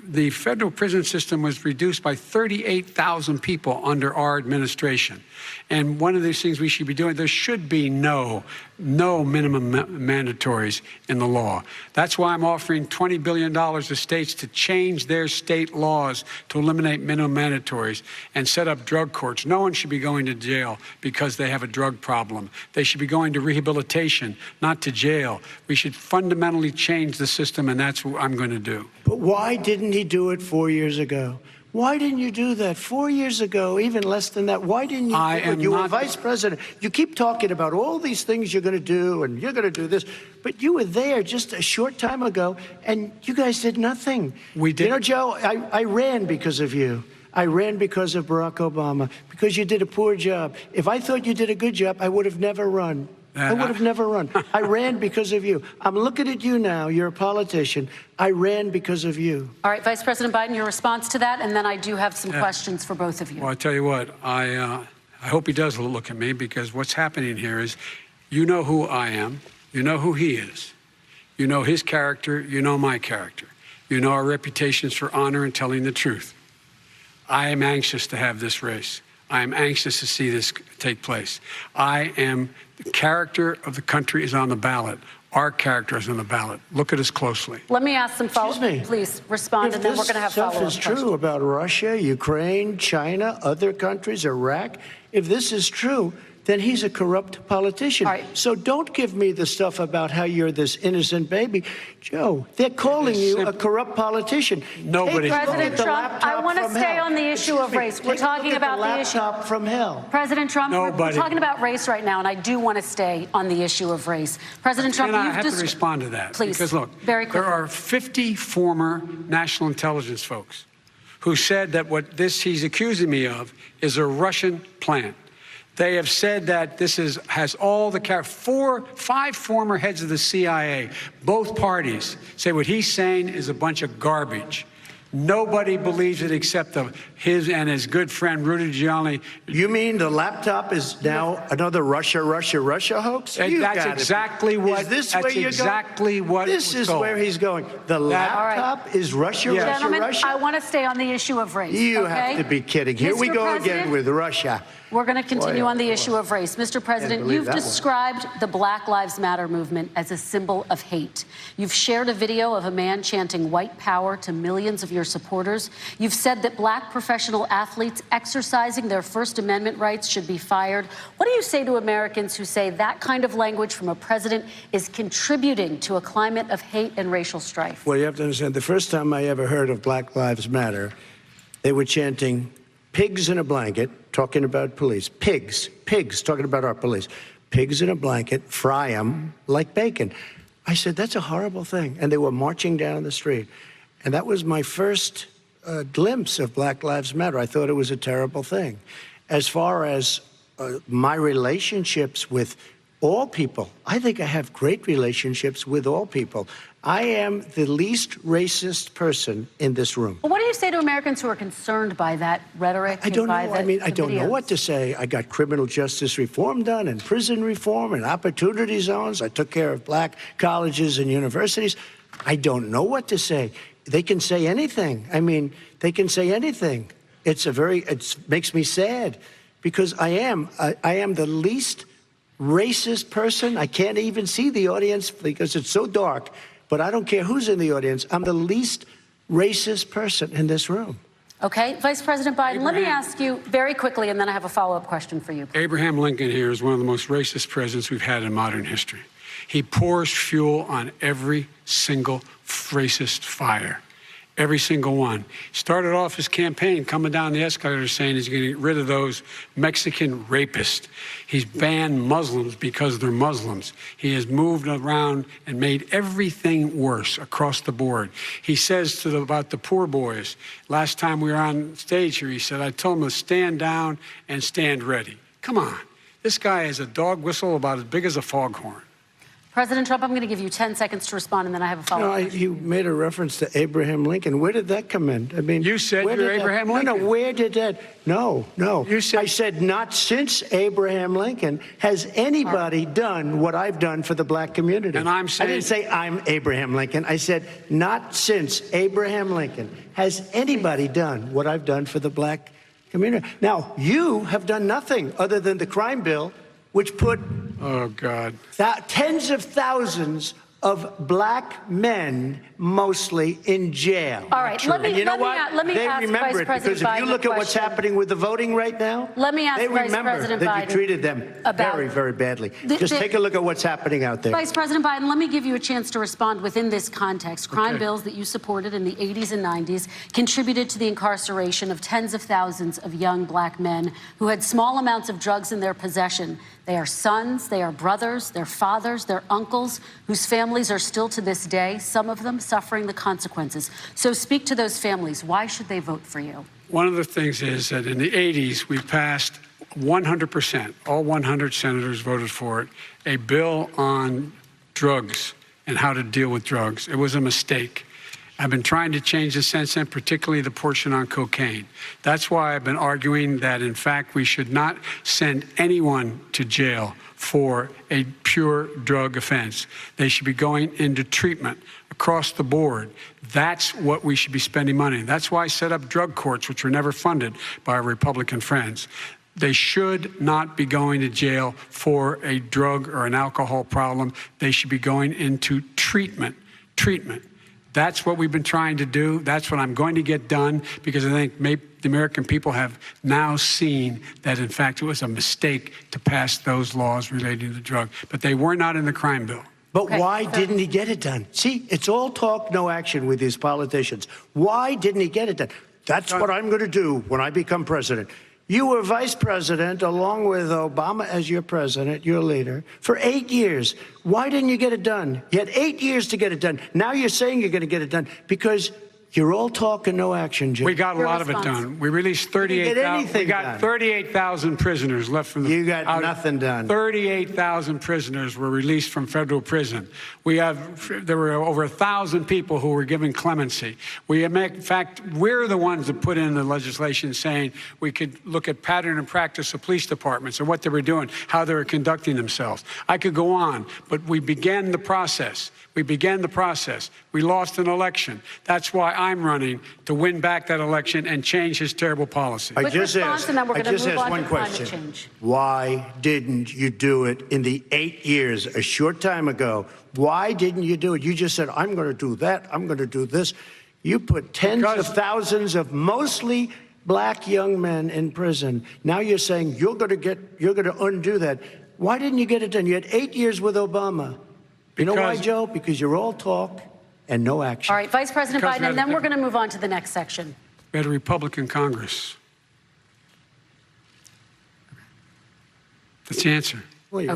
the federal prison system was reduced by 38,000 people under our administration. And one of these things we should be doing, there should be no minimum mandatories in the law. That's why I'm offering $20 billion to states to change their state laws to eliminate minimum mandatories and set up drug courts. No one should be going to jail because they have a drug problem. They should be going to rehabilitation, not to jail. We should fundamentally change the system, and that's what I'm going to do. But why didn't he do it 4 years ago? Why didn't you do that 4 years ago, even less than that? Why didn't you do it? You were vice president. You keep talking about all these things you're going to do and you're going to do this, but you were there just a short time ago and you guys did nothing. We did. You know, Joe, I ran because of you. I ran because of Barack Obama, because you did a poor job. If I thought you did a good job, I would have never run. I would have never run. I ran because of you. I'm looking at you now. You're a politician. I ran because of you. All right, Vice President Biden, your response to that, and then I do have some questions for both of you. Well, I tell you what, I hope he does look at me, because what's happening here is, you know who I am. You know who he is. You know his character. You know my character. You know our reputations for honor and telling the truth. I am anxious to have this race. I am anxious to see this take place. The character of the country is on the ballot. Our character is on the ballot. Look at us closely. Let me ask some follow-up. Please respond, and then we're going to have follow-up questions. If this stuff is true about Russia, Ukraine, China, other countries, Iraq, if this is true, then he's a corrupt politician. All right. So don't give me the stuff about how you're this innocent baby. Joe, they're calling you a corrupt politician. Nobody. President Trump, I want to stay on the issue of race. We're talking about the issue. Laptop from hell. President Trump, we're Nobody. talking about race right now, and I do want to stay on the issue of race. President Trump, And I you've have to just respond to that. Please, Because look, very quickly. there are 50 former national intelligence folks who said that what he's accusing me of is a Russian plant. They have said that this has all the 5 former heads of the CIA, both parties, say what he's saying is a bunch of garbage. Nobody believes it except his and his good friend Rudy Giuliani. You mean the laptop is now another Russia hoax? That's exactly what. Is this that's where you're exactly going? what. This is where he's going. The laptop is Russia, Yes. Gentlemen, Russia. I want to stay on the issue of race. You okay? have to be kidding. Here we Mr. go President, again with Russia. We're going to continue Boy, on the boy. issue of race. Mr. President, believe you've that one. described the Black Lives Matter movement as a symbol of hate. You've shared a video of a man chanting white power to millions of your supporters. You've said that black professional athletes exercising their First Amendment rights should be fired. What do you say to Americans who say that kind of language from a president is contributing to a climate of hate and racial strife? Well, you have to understand, the first time I ever heard of Black Lives Matter, they were chanting pigs in a blanket, talking about police. Pigs, talking about our police. Pigs in a blanket, fry them like bacon. I said, that's a horrible thing. And they were marching down the street. And that was my first glimpse of Black Lives Matter. I thought it was a terrible thing. As far as my relationships with all people, I think I have great relationships with all people. I am the least racist person in this room. Well, what do you say to Americans who are concerned by that rhetoric? I don't know. and by I mean, the I don't know videos? what to say. I got criminal justice reform done and prison reform and opportunity zones. I took care of black colleges and universities. I don't know what to say. They can say anything. I mean, they can say anything. It makes me sad because I am the least racist person. I can't even see the audience because it's so dark. But I don't care who's in the audience. I'm the least racist person in this room. Okay, Vice President Biden, let me ask you very quickly, and then I have a follow-up question for you. Abraham Lincoln here is one of the most racist presidents we've had in modern history. He pours fuel on every single racist fire. Every single one. Started off his campaign coming down the escalator saying he's going to get rid of those Mexican rapists. He's banned Muslims because they're Muslims. He has moved around and made everything worse across the board. He says about the poor boys, last time we were on stage here, he said, I told them to stand down and stand ready. Come on. This guy has a dog whistle about as big as a foghorn. President Trump, I'm going to give you 10 seconds to respond, and then I have a follow-up. You made a reference to Abraham Lincoln. Where did that come in? I mean, You said you're Abraham Lincoln. No, where did that? No. You said, I said not since Abraham Lincoln has anybody done what I've done for the black community. And I'm saying, I didn't say I'm Abraham Lincoln. I said not since Abraham Lincoln has anybody done what I've done for the black community. Now, you have done nothing other than the crime bill, which put oh, God. tens of thousands of black men, mostly, in jail. All right, let me And you know what? let me they ask remember Vice it President because if you Biden look a at what's question. happening with the voting right now, Let me ask they Vice remember President that Biden you treated them about- very, very badly. Just take a look at what's happening out there. Vice President Biden, let me give you a chance to respond within this context. Crime Okay. bills that you supported in the 80s and 90s contributed to the incarceration of tens of thousands of young black men who had small amounts of drugs in their possession. They are sons, they are brothers, they're fathers, they're uncles, whose families are still to this day, some of them suffering the consequences. So speak to those families. Why should they vote for you? One of the things is that in the 80s, we passed 100%, all 100 senators voted for it, a bill on drugs and how to deal with drugs. It was a mistake. I've been trying to change the since then, particularly the portion on cocaine. That's why I've been arguing that, in fact, we should not send anyone to jail for a pure drug offense. They should be going into treatment across the board. That's what we should be spending money on. That's why I set up drug courts, which were never funded by our Republican friends. They should not be going to jail for a drug or an alcohol problem. They should be going into treatment. That's what we've been trying to do. That's what I'm going to get done, because I think the American people have now seen that, in fact, it was a mistake to pass those laws relating to the drug. But they were not in the crime bill. But why didn't he get it done? See, it's all talk, no action with these politicians. Why didn't he get it done? That's what I'm going to do when I become president. You were vice president along with Obama as your president, your leader, for 8 years. Why didn't you get it done? You had 8 years to get it done. Now you're saying you're going to get it done because you're all talk and no action, Jim. We got a lot of it done. We released 38,000. We got 38,000 prisoners left from the. You got nothing done. 38,000 prisoners were released from federal prison. There were over 1,000 people who were given clemency. In fact, we're the ones that put in the legislation saying we could look at pattern and practice of police departments and what they were doing, how they were conducting themselves. I could go on, but we began the process. We lost an election. That's why I'm running to win back that election and change his terrible policy. I just asked one question. Why didn't you do it in the 8 years, a short time ago? Why didn't you do it? You just said, I'm going to do that. I'm going to do this. You put tens of thousands of mostly black young men in prison. Now you're saying you're going to undo that. Why didn't you get it done? You had 8 years with Obama. You know why, Joe? Because you're all talk and no action. All right, Vice President Biden, and then we're going to move on to the next section. We had a Republican Congress. That's the answer. Well, you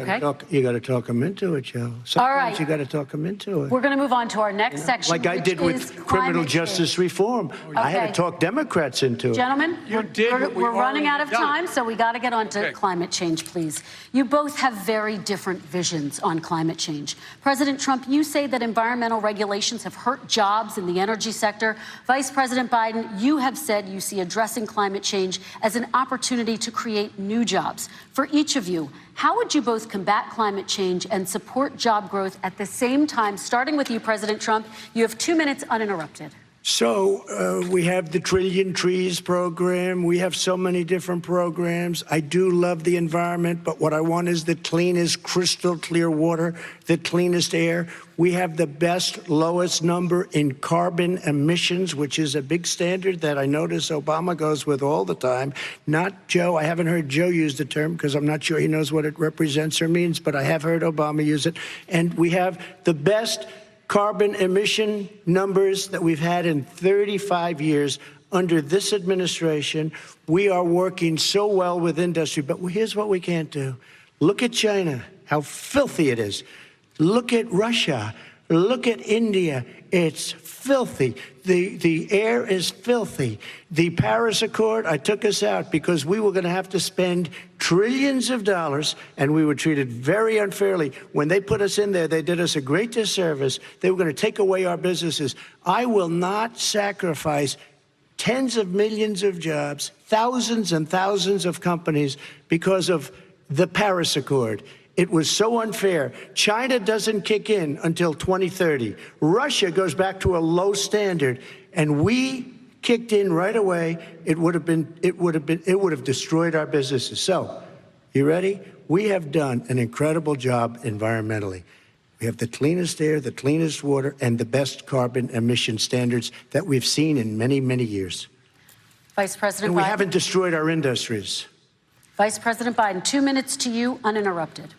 got to talk them into it, Joe. Sometimes you got to talk them into it. We're going to move on to our next section, like I did with criminal justice reform. I had to talk Democrats into it. Gentlemen, we're running out of time, so we got to get on to climate change, please. You both have very different visions on climate change. President Trump, you say that environmental regulations have hurt jobs in the energy sector. Vice President Biden, you have said you see addressing climate change as an opportunity to create new jobs. For each of you, how would you both combat climate change and support job growth at the same time? Starting with you, President Trump, you have 2 minutes uninterrupted. So we have the Trillion Trees program. We have so many different programs. I do love the environment, but what I want is the cleanest, crystal clear water, the cleanest air. We have the best, lowest number in carbon emissions, which is a big standard that I notice Obama goes with all the time. Not Joe. I haven't heard Joe use the term because I'm not sure he knows what it represents or means, but I have heard Obama use it. And we have the best carbon emission numbers that we've had in 35 years under this administration. We are working so well with industry, but here's what we can't do. Look at China, how filthy it is. Look at Russia. Look at India. It's filthy. The air is filthy. The Paris Accord, I took us out because we were going to have to spend trillions of dollars, and we were treated very unfairly. When they put us in there, they did us a great disservice. They were going to take away our businesses. I will not sacrifice tens of millions of jobs, thousands and thousands of companies because of the Paris Accord. It was so unfair. China doesn't kick in until 2030. Russia goes back to a low standard, and we kicked in right away. It would have destroyed our businesses. So, you ready? We have done an incredible job environmentally. We have the cleanest air, the cleanest water, and the best carbon emission standards that we've seen in many, many years. Vice President Biden. And we Biden. haven't destroyed our industries. Vice President Biden, 2 minutes to you, uninterrupted.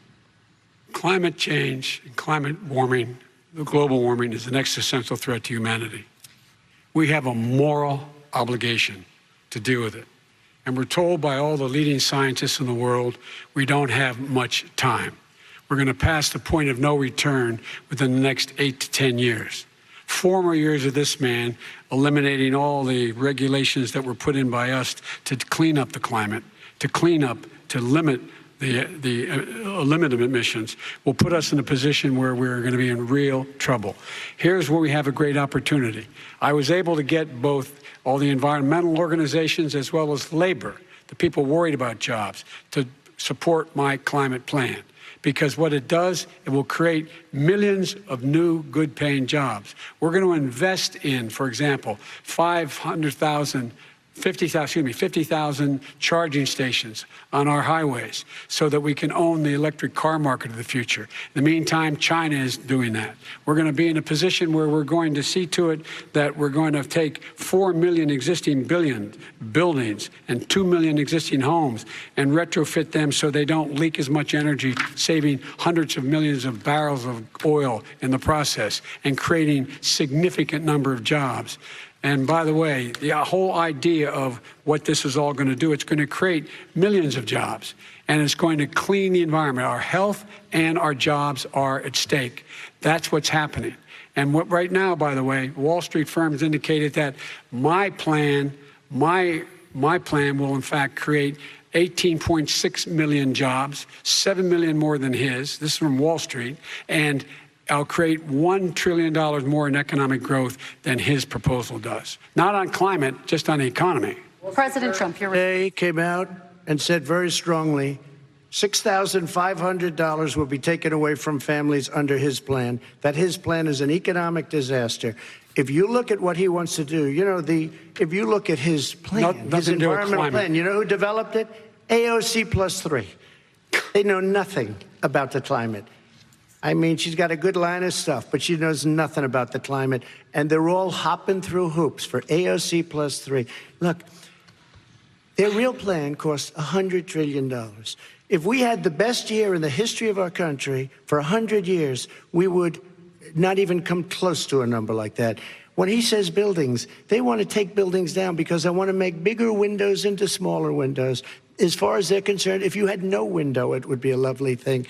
Climate change and climate warming, the global warming, is an existential threat to humanity. We have a moral obligation to deal with it. And we're told by all the leading scientists in the world we don't have much time. We're going to pass the point of no return within the next 8 to 10 years. 4 more years of this man eliminating all the regulations that were put in by us to clean up the climate, to limit limit of emissions will put us in a position where we're going to be in real trouble. Here's where we have a great opportunity. I was able to get both all the environmental organizations as well as labor, the people worried about jobs, to support my climate plan. Because what it does, it will create millions of new good-paying jobs. We're going to invest in, for example, 500,000 50,000 charging stations on our highways so that we can own the electric car market of the future. In the meantime, China is doing that. We're going to be in a position where we're going to see to it that we're going to take 4 million existing buildings and 2 million existing homes and retrofit them so they don't leak as much energy, saving hundreds of millions of barrels of oil in the process and creating significant number of jobs. And by the way, the whole idea of what this is all going to do, it's going to create millions of jobs, and it's going to clean the environment. Our health and our jobs are at stake. That's what's happening. And what right now, by the way, Wall Street firms indicated that my plan will in fact create 18.6 million jobs, 7 million more than his. This is from Wall Street. And I'll create $1 trillion more in economic growth than his proposal does. Not on climate, just on the economy. President Trump, you're Today came out and said very strongly, $6,500 will be taken away from families under his plan, that his plan is an economic disaster. If you look at what he wants to do, if you look at his plan, his environmental plan, you know who developed it? AOC plus 3. They know nothing about the climate. I mean, she's got a good line of stuff, but she knows nothing about the climate. And they're all hopping through hoops for AOC plus 3. Look, their real plan costs $100 trillion. If we had the best year in the history of our country for 100 years, we would not even come close to a number like that. When he says buildings, they want to take buildings down because they want to make bigger windows into smaller windows. As far as they're concerned, if you had no window, it would be a lovely thing.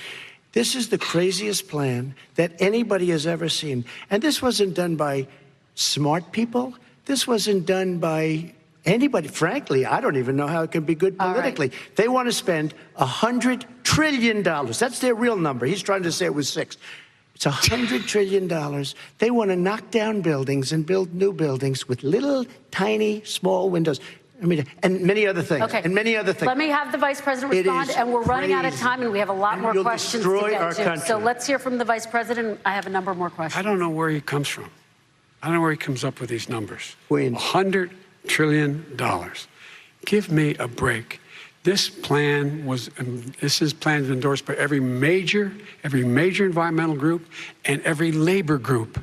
This is the craziest plan that anybody has ever seen. And this wasn't done by smart people. This wasn't done by anybody. Frankly, I don't even know how it can be good politically. Right. They want to spend $100 trillion. That's their real number. He's trying to say it was 6. It's $100 trillion. They want to knock down buildings and build new buildings with little, tiny, small windows. I mean, and many other things. Okay. And many other things. Let me have the Vice President respond, and we're running out of time, and we have a lot more questions to get to. So let's hear from the Vice President. I have a number more questions. I don't know where he comes from. I don't know where he comes up with these numbers. Queen. $100 trillion. Give me a break. This plan was endorsed by every major environmental group and every labor group.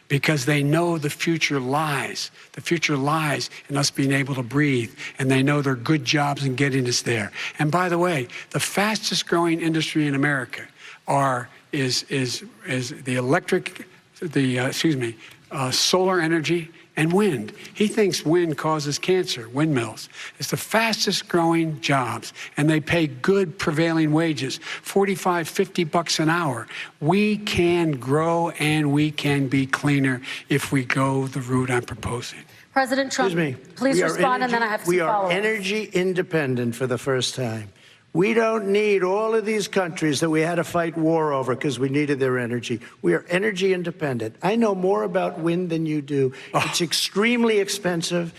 Because they know the future lies. The future lies in us being able to breathe, and they know there are good jobs in getting us there. And by the way, the fastest growing industry in America is solar energy and wind. He thinks wind causes cancer, windmills. It's the fastest growing jobs, and they pay good prevailing wages, $45, $50 an hour. We can grow and we can be cleaner if we go the route I'm proposing. President Trump, please respond, and then I have some follow-ups. We are energy independent for the first time. We don't need all of these countries that we had to fight war over because we needed their energy. We are energy independent. I know more about wind than you do. It's extremely expensive,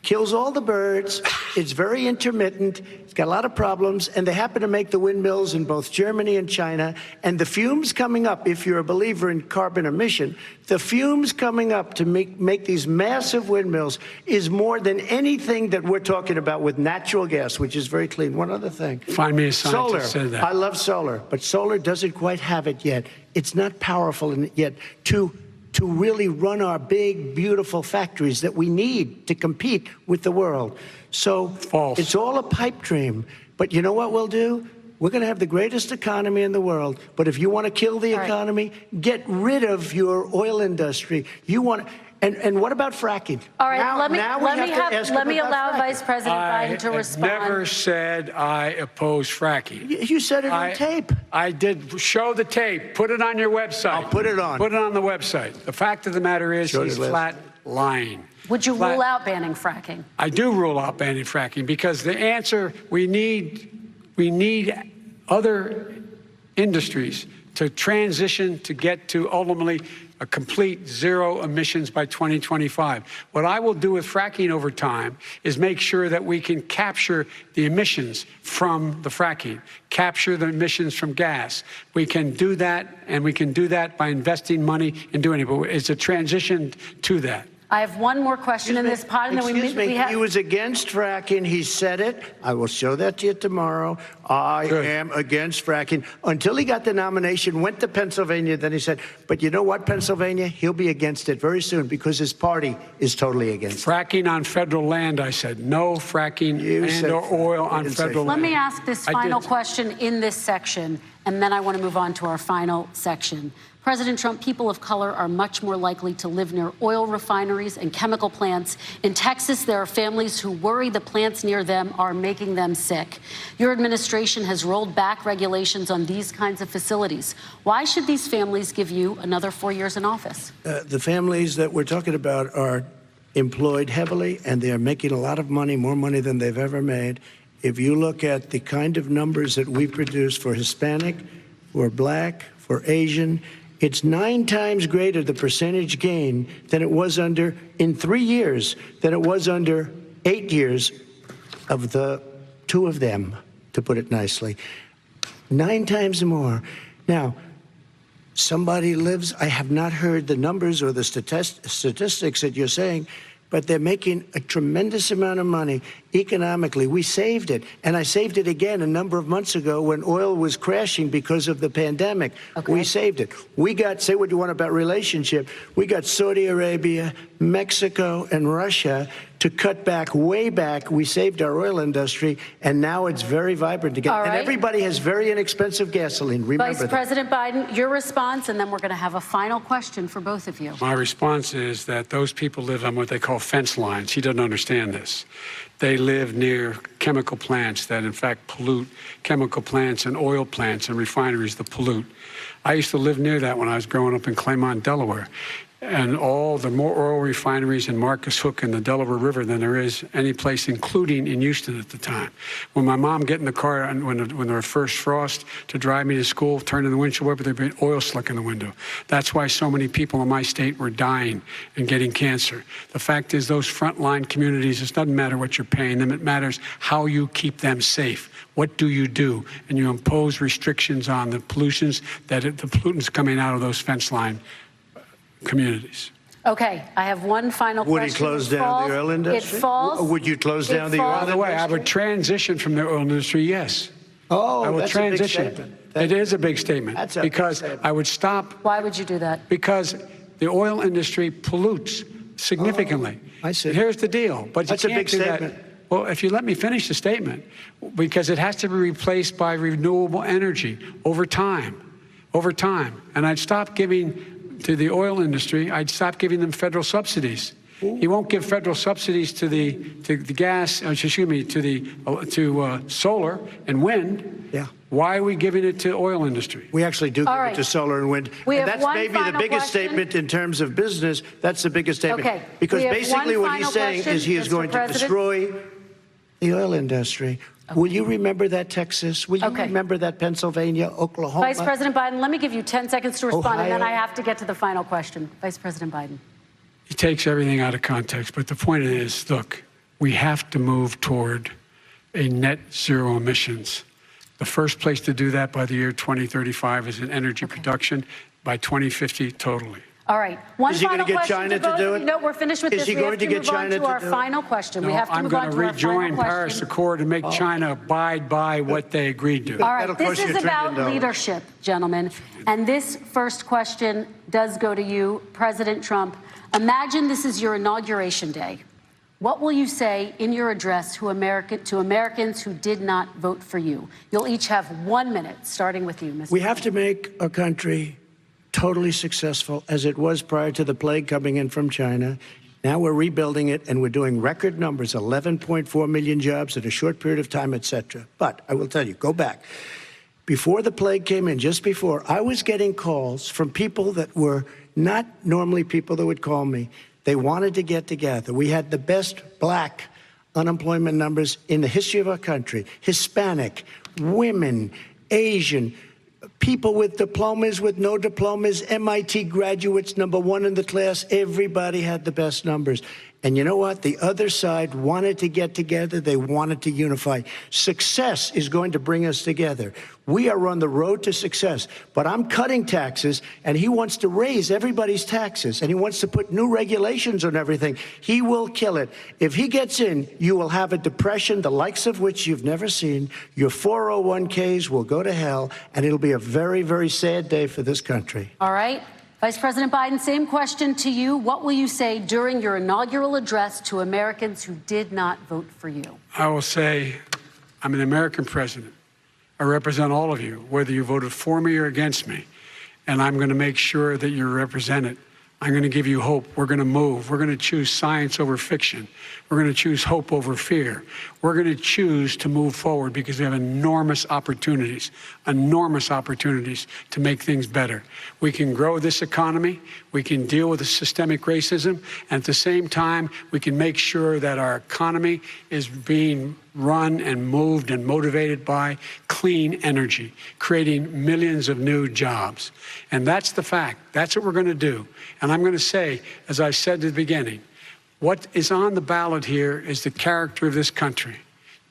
kills all the birds. It's very intermittent. It's got a lot of problems. And they happen to make the windmills in both Germany and China. And the fumes coming up, if you're a believer in carbon emission, the fumes coming up to make these massive windmills is more than anything that we're talking about with natural gas, which is very clean. One other thing. Find me a scientist that said that. I love solar, but solar doesn't quite have it yet. It's not powerful yet to really run our big, beautiful factories that we need to compete with the world. So it's all a pipe dream. But you know what we'll do? We're going to have the greatest economy in the world. But if you want to kill the economy, get rid of your oil industry. You want to... And what about fracking? All right, let me allow Vice President Biden to respond. I never said I oppose fracking. You said it on tape. I did. Show the tape. Put it on your website. I'll put it on. Put it on the website. The fact of the matter is he's flat lying. Would you rule out banning fracking? I do rule out banning fracking because the answer, we need other industries to transition to get to ultimately a complete zero emissions by 2025. What I will do with fracking over time is make sure that we can capture the emissions from the fracking, capture the emissions from gas. We can do that, and we can do that by investing money and doing it, but it's a transition to that. I have one more question in this pod, and then we have. He was against fracking. He said it. I will show that to you tomorrow. I am against fracking. Until he got the nomination, went to Pennsylvania, then he said, but you know what, Pennsylvania? He'll be against it very soon because his party is totally against it. Fracking on federal land, I said. No fracking or oil on federal land. Let me ask this final question in this section, and then I want to move on to our final section. President Trump, people of color are much more likely to live near oil refineries and chemical plants. In Texas, there are families who worry the plants near them are making them sick. Your administration has rolled back regulations on these kinds of facilities. Why should these families give you another 4 years in office? The families that we're talking about are employed heavily, and they are making a lot of money, more money than they've ever made. If you look at the kind of numbers that we produce for Hispanic, for Black, for Asian, it's 9 times greater, the percentage gain, than it was under, in 3 years, than it was under 8 years of the 2 of them, to put it nicely. 9 times more. Now, somebody lives, I have not heard the numbers or the statistics that you're saying, but they're making a tremendous amount of money economically. We saved it, and I saved it again a number of months ago when oil was crashing because of the pandemic. We saved it. We got, say what you want about relationship, we got Saudi Arabia, Mexico, and Russia to cut back, way back. We saved our oil industry, and now it's very vibrant again. And everybody has very inexpensive gasoline. Remember Vice President Biden, your response, and then we're going to have a final question for both of you. My response is that those people live on what they call fence lines. He doesn't understand this. They live near chemical plants that, in fact, pollute, chemical plants and oil plants and refineries that pollute. I used to live near that when I was growing up in Claymont, Delaware. And all the more oil refineries in Marcus Hook and the Delaware River than there is any place, including in Houston at the time. When my mom get in the car and when there was first frost to drive me to school, turning the windshield wiper, there'd be oil slick in the window. That's why so many people in my state were dying and getting cancer. The fact is, those frontline communities, it doesn't matter what you're paying them, it matters how you keep them safe. What do? And you impose restrictions on the pollutions the pollutants coming out of those fence line communities. Okay, I have one final question. Would he close down the oil industry? It falls. Would you close down the oil industry? By the way, I would transition from the oil industry, yes. Oh, I would that's transition. a big statement. It is a big statement. That's a because big statement. I would stop. Why would you do that? Because the oil industry pollutes significantly. I see. Here's the deal. But That's you a can't big do statement. that. Well, if you let me finish the statement, because it has to be replaced by renewable energy over time. And I'd stop giving to the oil industry, I'd stop giving them federal subsidies. He won't give federal subsidies to the gas, to solar and wind. Yeah. Why are we giving it to oil industry? We actually do give it to solar and wind. We And have that's one maybe the final biggest question. statement in terms of business. That's the biggest statement. Okay. Because We have basically one what he's final saying question, is he is Mr. going to President. destroy the oil industry. Will you remember that, Texas? Will you remember that, Pennsylvania, Oklahoma? Vice President Biden, let me give you 10 seconds to respond, and then Ohio. I have to get to the final question. Vice President Biden. He takes everything out of context, but the point is, look, we have to move toward a net zero emissions. The first place to do that by the year 2035 is in energy production. By 2050, totally. All right. One Is he final going to get question China both to do of it? you. No, we're finished with Is this. he We going have to to get move China on to to our do it? final question. No, We have to I'm move going on to to our final rejoin Paris question. Accord and make China abide by what they agreed to. All right, That'll this cost you is $1 about trillion. leadership, gentlemen. And this first question does go to you, President Trump. Imagine this is your inauguration day. What will you say in your address to Americans who did not vote for you? You'll each have 1 minute, starting with you, Mr. We have to make our country totally successful as it was prior to the plague coming in from China. Now we're rebuilding it, and we're doing record numbers, 11.4 million jobs in a short period of time, et cetera. But I will tell you, go back. Before the plague came in, just before, I was getting calls from people that were not normally people that would call me. They wanted to get together. We had the best Black unemployment numbers in the history of our country. Hispanic, women, Asian, people with diplomas, with no diplomas, MIT graduates, #1 in the class. Everybody had the best numbers. And you know what? The other side wanted to get together. They wanted to unify. Success is going to bring us together. We are on the road to success. But I'm cutting taxes, and he wants to raise everybody's taxes, and he wants to put new regulations on everything. He will kill it. If he gets in, you will have a depression, the likes of which you've never seen. Your 401ks will go to hell, and it'll be a very, very sad day for this country. All right. Vice President Biden, same question to you. What will you say during your inaugural address to Americans who did not vote for you? I will say I'm an American president. I represent all of you, whether you voted for me or against me. And I'm going to make sure that you're represented. I'm going to give you hope. We're going to move. We're going to choose science over fiction. We're going to choose hope over fear. We're going to choose to move forward because we have enormous opportunities to make things better. We can grow this economy. We can deal with the systemic racism. And at the same time, we can make sure that our economy is being run and moved and motivated by clean energy, creating millions of new jobs. And that's the fact. That's what we're going to do. And I'm going to say, as I said at the beginning, what is on the ballot here is the character of this country: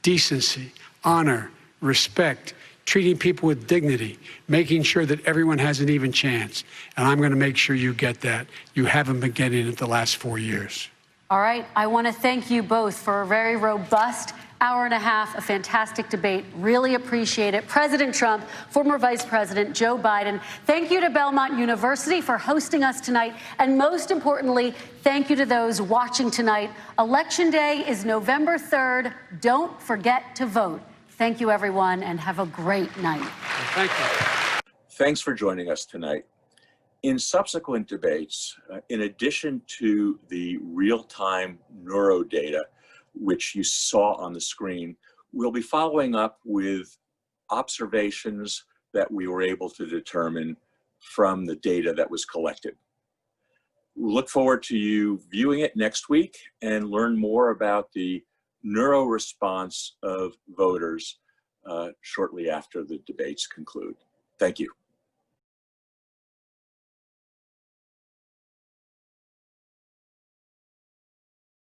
decency, honor, respect, treating people with dignity, making sure that everyone has an even chance. And I'm going to make sure you get that. You haven't been getting it the last 4 years. All right. I want to thank you both for a very robust hour and a half, a fantastic debate. Really appreciate it. President Trump, former Vice President Joe Biden, thank you to Belmont University for hosting us tonight. And most importantly, thank you to those watching tonight. Election Day is November 3rd. Don't forget to vote. Thank you, everyone, and have a great night. Thank you. Thanks for joining us tonight. In subsequent debates, in addition to the real-time neuro data, which you saw on the screen, we'll be following up with observations that we were able to determine from the data that was collected. We look forward to you viewing it next week and learn more about the neuro response of voters shortly after the debates conclude. Thank you.